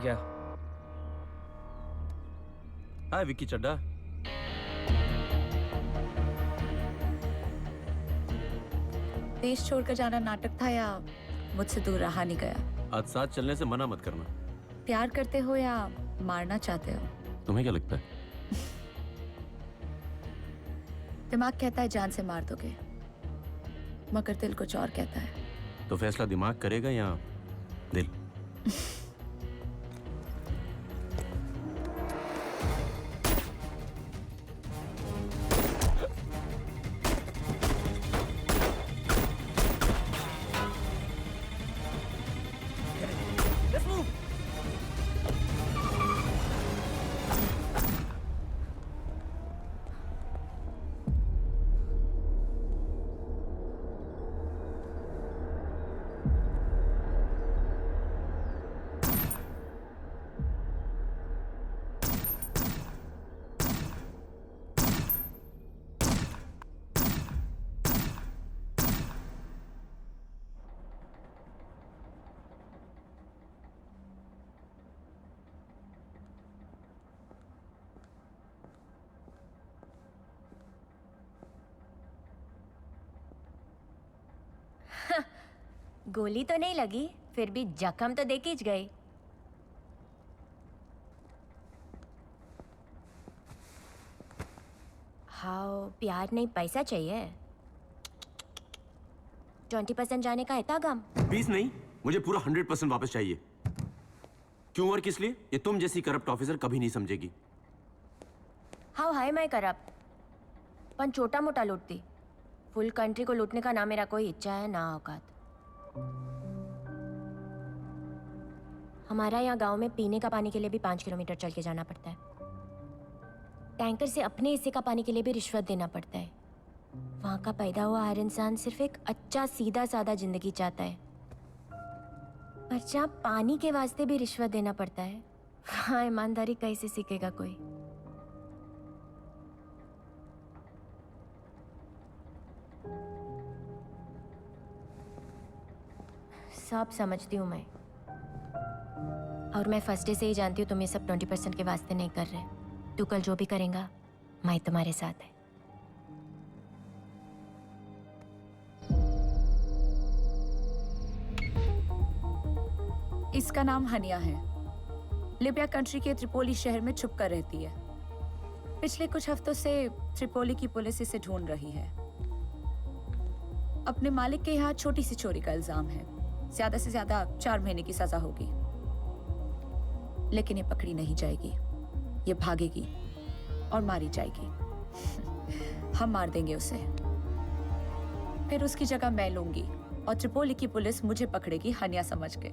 या। हाय विक्की चड्डा। देश छोड़कर जाना नाटक था या मुझसे दूर रहा नहीं गया? आज साथ चलने से मना मत करना। प्यार करते हो या मारना चाहते हो? तुम्हें क्या लगता है? दिमाग कहता है जान से मार दोगे, मगर दिल कुछ और कहता है। तो फैसला दिमाग करेगा या दिल? गोली तो नहीं लगी, फिर भी जख्म तो देख ही गई। हाँ, प्यार नहीं पैसा चाहिए। 20% जाने का इतना गम? 20 नहीं, मुझे पूरा 100% वापस चाहिए। क्यों और किस लिए? ये तुम जैसी करप्ट ऑफिसर कभी नहीं समझेगी। हाँ हाय मैं करप्ट, पण छोटा मोटा लूटती। फुल कंट्री को लूटने का ना मेरा कोई इच्छा है ना औकात। हमारा यहाँ गांव में पीने का पानी के लिए भी 5 किलोमीटर चल के जाना पड़ता है। टैंकर से अपने हिस्से का पानी के लिए भी रिश्वत देना पड़ता है। वहाँ का पैदा हुआ हर इंसान सिर्फ एक अच्छा सीधा साधा जिंदगी चाहता है, पर जहाँ पानी के वास्ते भी रिश्वत देना पड़ता है, वहाँ ईमानदारी कैसे सीखेगा कोई? सब समझती हूँ मैं, और मैं फर्स्ट डे से ही जानती हूँ तुम ये सब 20% के वास्ते नहीं कर रहे। तू कल जो भी करेगा मैं तुम्हारे साथ है। इसका नाम हनिया है। लिबिया कंट्री के त्रिपोली शहर में छुप कर रहती है। पिछले कुछ हफ्तों से त्रिपोली की पुलिस इसे ढूंढ रही है। अपने मालिक के यहाँ छोटी सी चोरी का इल्जाम है। ज्यादा से ज्यादा 4 महीने की सजा होगी, लेकिन ये पकड़ी नहीं जाएगी। ये भागेगी और मारी जाएगी। हम मार देंगे उसे, फिर उसकी जगह मैं लूंगी और त्रिपोली की पुलिस मुझे पकड़ेगी हनिया समझ के।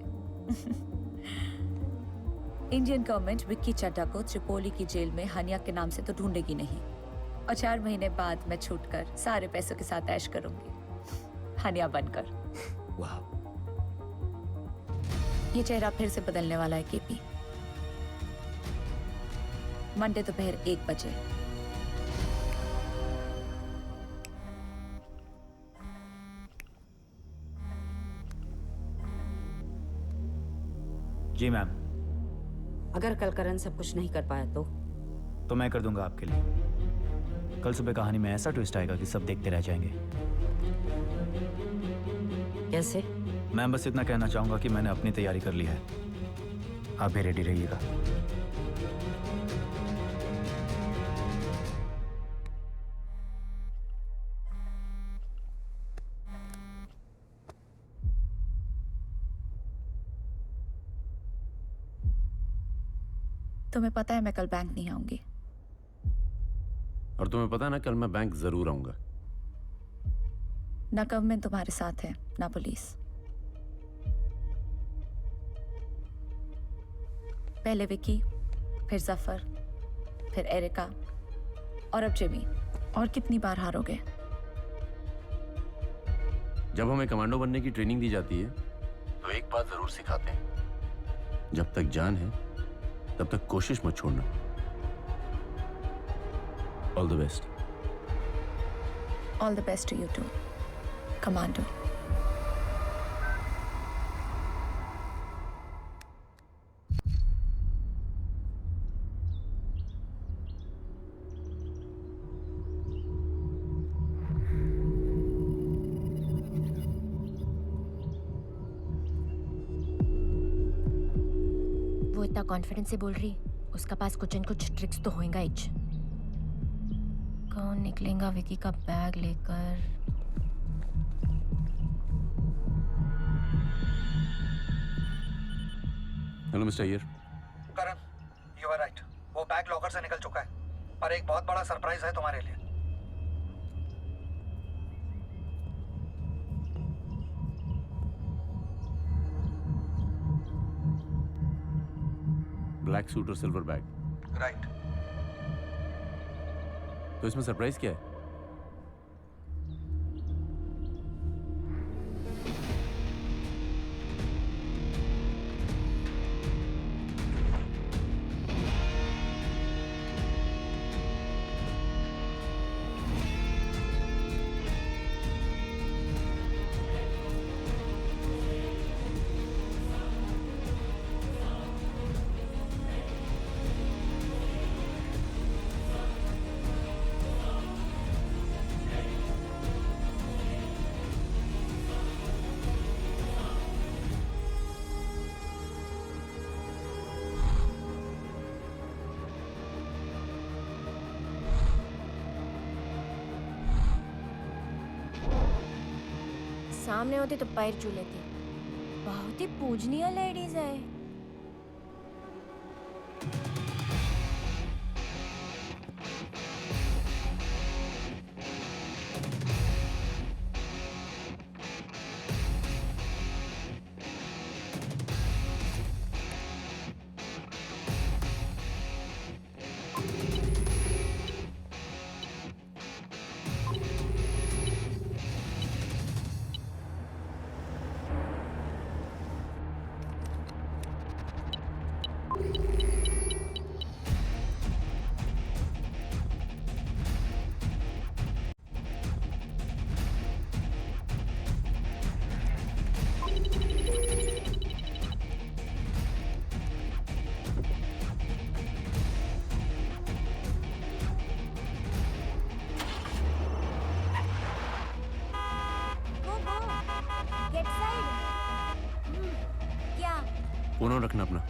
इंडियन गवर्नमेंट विक्की चड्डा को त्रिपोली की जेल में हनिया के नाम से तो ढूंढेगी नहीं, और 4 महीने बाद मैं छूटकर सारे पैसों के साथ ऐश करूंगी हनिया बनकर। वाह, ये चेहरा फिर से बदलने वाला है केपी। मंडे दोपहर 1 बजे। जी मैम। अगर कल करण सब कुछ नहीं कर पाया तो मैं कर दूंगा आपके लिए। कल सुबह कहानी में ऐसा ट्विस्ट आएगा कि सब देखते रह जाएंगे। कैसे? मैं बस इतना कहना चाहूंगा कि मैंने अपनी तैयारी कर ली है, आप भी रेडी रहिएगा। तुम्हें पता है मैं कल बैंक नहीं आऊंगी। और तुम्हें पता है ना, कल मैं बैंक जरूर आऊंगा। ना गवर्नमेंट तुम्हारे साथ है ना पुलिस। पहले विकी, फिर जफर, फिर एरिका और अब जिमी। और कितनी बार हारोगे? जब हमें कमांडो बनने की ट्रेनिंग दी जाती है तो एक बात जरूर सिखाते हैं, जब तक जान है तब तक कोशिश मत छोड़ना। All the best. All the best to you too commando. वो इतना कॉन्फिडेंस से बोल रही, उसका पास कुछ न कुछ ट्रिक्स तो होएगा ही। कौन निकलेगा विकी का बैग लेकर? Hello mister Iyer. Karan, you are right. वो बैग लॉकर से निकल चुका है, पर एक बहुत बड़ा सरप्राइज है तुम्हारे लिए। ब्लैक सूट और सिल्वर बैग। राइट। तो इसमें सरप्राइज क्या है? सामने होती तो पैर छू लेती। बहुत ही पूजनीय लेडीज है। Get side. क्या? फोन ऑन रखना अपना।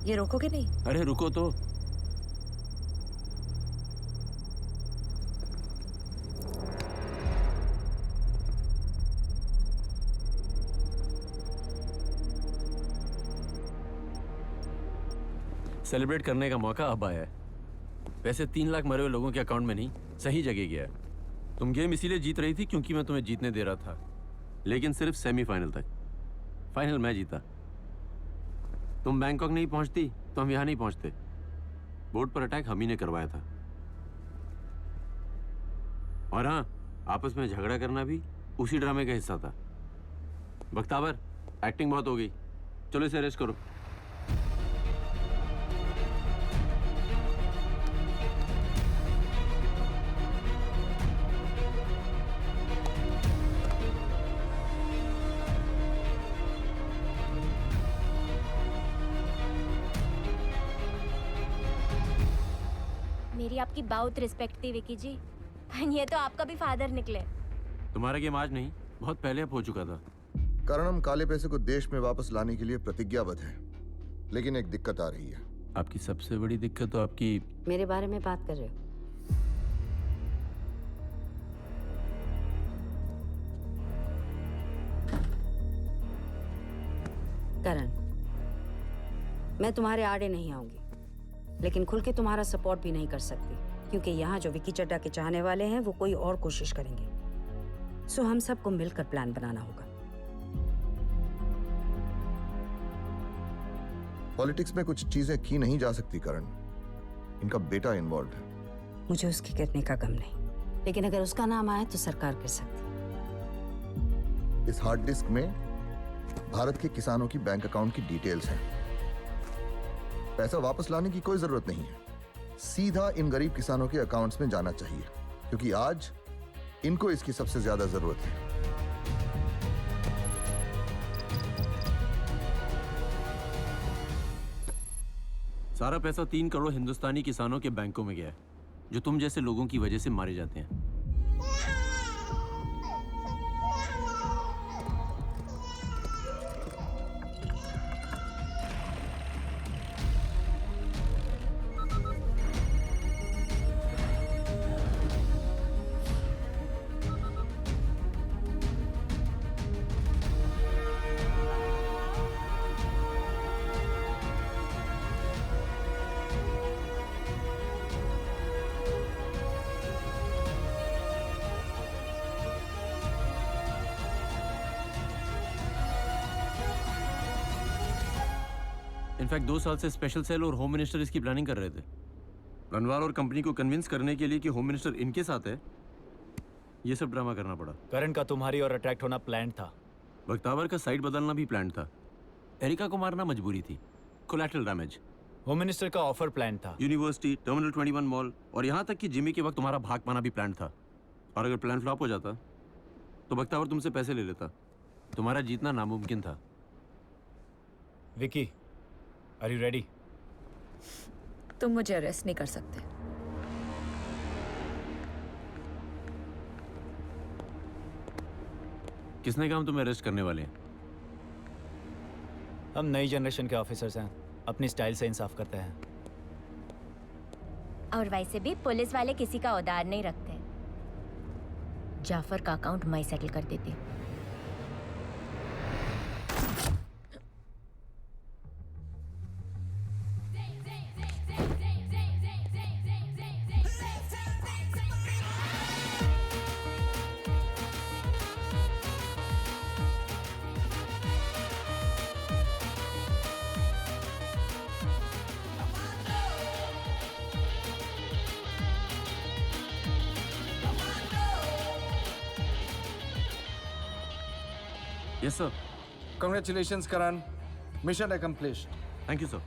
ये रोकोगे नहीं? अरे रुको तो। सेलिब्रेट करने का मौका अब आया है। वैसे 3 लाख मरे हुए लोगों के अकाउंट में नहीं, सही जगह गया है। तुम गेम इसीलिए जीत रही थी क्योंकि मैं तुम्हें जीतने दे रहा था, लेकिन सिर्फ सेमीफाइनल तक। फाइनल मैं जीता। तुम बैंकॉक नहीं पहुंचती तो हम यहां नहीं पहुंचते। बोर्ड पर अटैक हम ही ने करवाया था। और हाँ, आपस में झगड़ा करना भी उसी ड्रामे का हिस्सा था। बख्तावर, एक्टिंग बहुत हो गई, चलो इसे अरेस्ट करो। मेरी आपकी बहुत रिस्पेक्ट थी विकी जी, ये तो आपका भी फादर निकले। तुम्हारा गेम आज नहीं, बहुत पहले अब हो चुका था। कारण हम काले पैसे को देश में वापस लाने के लिए प्रतिज्ञाबद्ध हैं, लेकिन एक दिक्कत आ रही है। आपकी सबसे बड़ी दिक्कत तो आपकी। मेरे बारे में बात कर रहे हो? करण, मैं तुम्हारे आड़े नहीं आऊंगी, लेकिन खुल के तुम्हारा सपोर्ट भी नहीं कर सकती, क्योंकि यहाँ जो विकी चड्ढा के चाहने वाले हैं वो कोई और कोशिश करेंगे। सो हम सबको मिलकर प्लान बनाना होगा। पॉलिटिक्स में कुछ चीजें की नहीं जा सकती करण, इनका बेटा इन्वॉल्व है। मुझे उसके करने का गम नहीं, लेकिन अगर उसका नाम आए तो सरकार कर सकती। इस हार्ड डिस्क में भारत के किसानों की बैंक अकाउंट की डिटेल्स हैं। पैसा वापस लाने की कोई जरूरत नहीं है, सीधा इन गरीब किसानों के अकाउंट्स में जाना चाहिए, क्योंकि आज इनको इसकी सबसे ज्यादा जरूरत है। सारा पैसा 3 करोड़ हिंदुस्तानी किसानों के बैंकों में गया है, जो तुम जैसे लोगों की वजह से मारे जाते हैं। इनफैक्ट 2 साल से स्पेशल सेल और होम मिनिस्टर इसकी प्लानिंग कर रहे थे। रनवाल और कंपनी को कन्विंस करने के लिए कि होम मिनिस्टर इनके साथ है, ये सब ड्रामा करना पड़ा। करण का तुम्हारी और अट्रैक्ट होना प्लान था। बख्तावर का साइड बदलना भी प्लान था। एरिका को मारना मजबूरी थी, कोलैटरल डैमेज। होम मिनिस्टर का ऑफर प्लान था। यूनिवर्सिटी, टर्मिनल 21 मॉल और यहाँ तक कि जिमी के वक्त तुम्हारा भाग पाना भी प्लान था। और अगर प्लान फ्लॉप हो जाता तो बख्तावर तुमसे पैसे ले लेता। तुम्हारा जीतना नामुमकिन था। Vicky, are you ready? तुम मुझे अरेस्ट नहीं कर सकते। किसने कहा हम तुम्हें अरेस्ट करने वाले हैं? हम नई जनरेशन के ऑफिसर्स हैं, अपनी स्टाइल से इंसाफ करते हैं। और वैसे भी पुलिस वाले किसी का उधार नहीं रखते। जाफर का अकाउंट मैं सेटल कर देती। Yes sir. Congratulations Karan, mission accomplished। Thank you sir.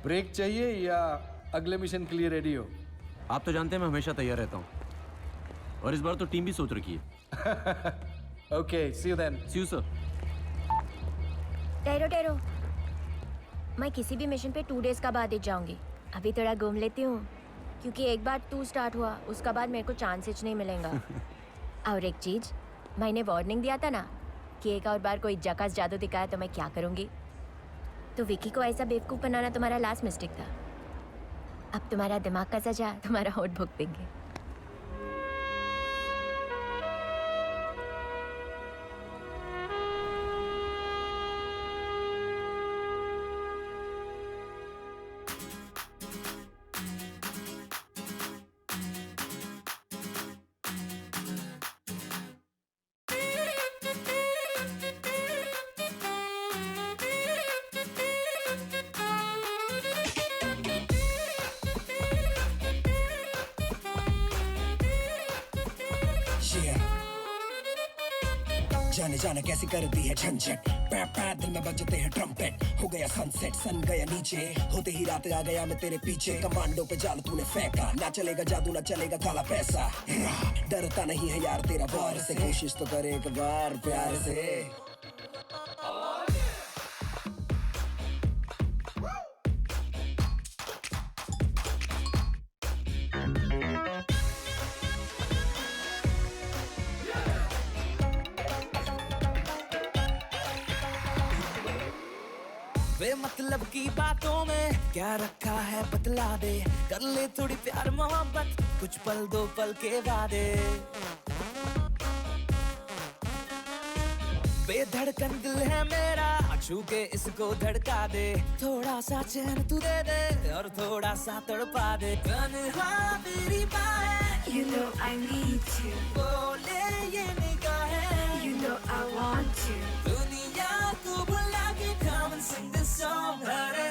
Break चाहिए या अगले मिशन के लिए रेडी हो? आप तो जानते हैं मैं हमेशा तैयार रहता हूँ, और इस बार तो टीम भी सोच रखी है। Okay, see you then। See you sir। ठहरो, मैं किसी भी मिशन पे 2 डेज का बाद ही जाऊंगी। अभी थोड़ा घूम लेती हूँ, क्योंकि एक बार 2 स्टार्ट हुआ उसका बाद मेरे को चांसेस नहीं मिलेगा। और एक चीज, मैंने वार्निंग दिया था ना कि एक और बार कोई जकास जादू दिखाया तो मैं क्या करूंगी। तो विकी को ऐसा बेवकूफ बनाना तुम्हारा लास्ट मिस्टेक था। अब तुम्हारा दिमाग का सजा तुम्हारा होठ भुगत देंगे। जाने जाने कैसी करती है झंझट, पैं पैं दिल में बजते हैं ट्रम्पेट। हो गया सनसेट, सन गया नीचे, होते ही रात आ गया मैं तेरे पीछे। कमांडो पे जाल तूने फेंका, ना चलेगा जादू ना चलेगा काला पैसा। डरता नहीं है यार तेरा वार से, कोशिश तो करे एक बार प्यार से। बेमतलब की बातों में क्या रखा है बतला दे, कर ले थोड़ी प्यार मोहब्बत, कुछ पल दो पल के वादे। बेधड़कन दिल है मेरा, छू के इसको धड़का दे। थोड़ा सा चैन तू दे दे और थोड़ा सा तड़पा दे। तन्हा मेरी बाहें, you know I need you, बोले ये निगाहें, you know I want you, दुनिया को बुला के come and sing this song। Hare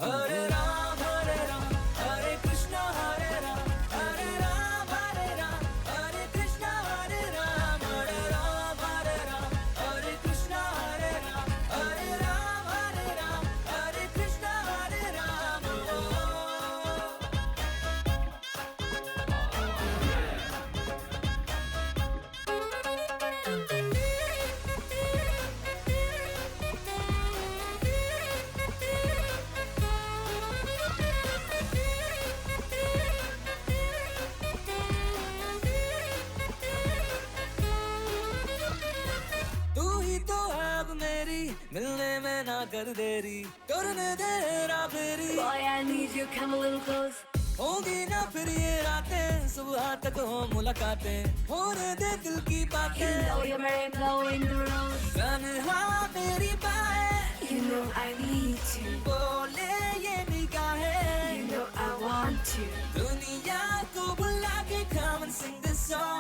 Hare Ram हरे कृष्णा हरे राम हरे कृष्णा हरे राम हरे कृष्णा हरे राम हरे कृष्णा हरे राम। तू ही तो है अब मेरी, मिलने में ना कर देरी, करने दे हेरा फेरी। Boy, I need you, come a little close। होगी ना फिर ये रातें, सुबह तक हो मुलाकातें, होने दे दिल की बातें। You know you're my rainbow in the rose। तन्हा मेरी बाहें, you know I need you, बोले ये निगाहें, you know I want you, दुनिया को बुला के come and sing this song।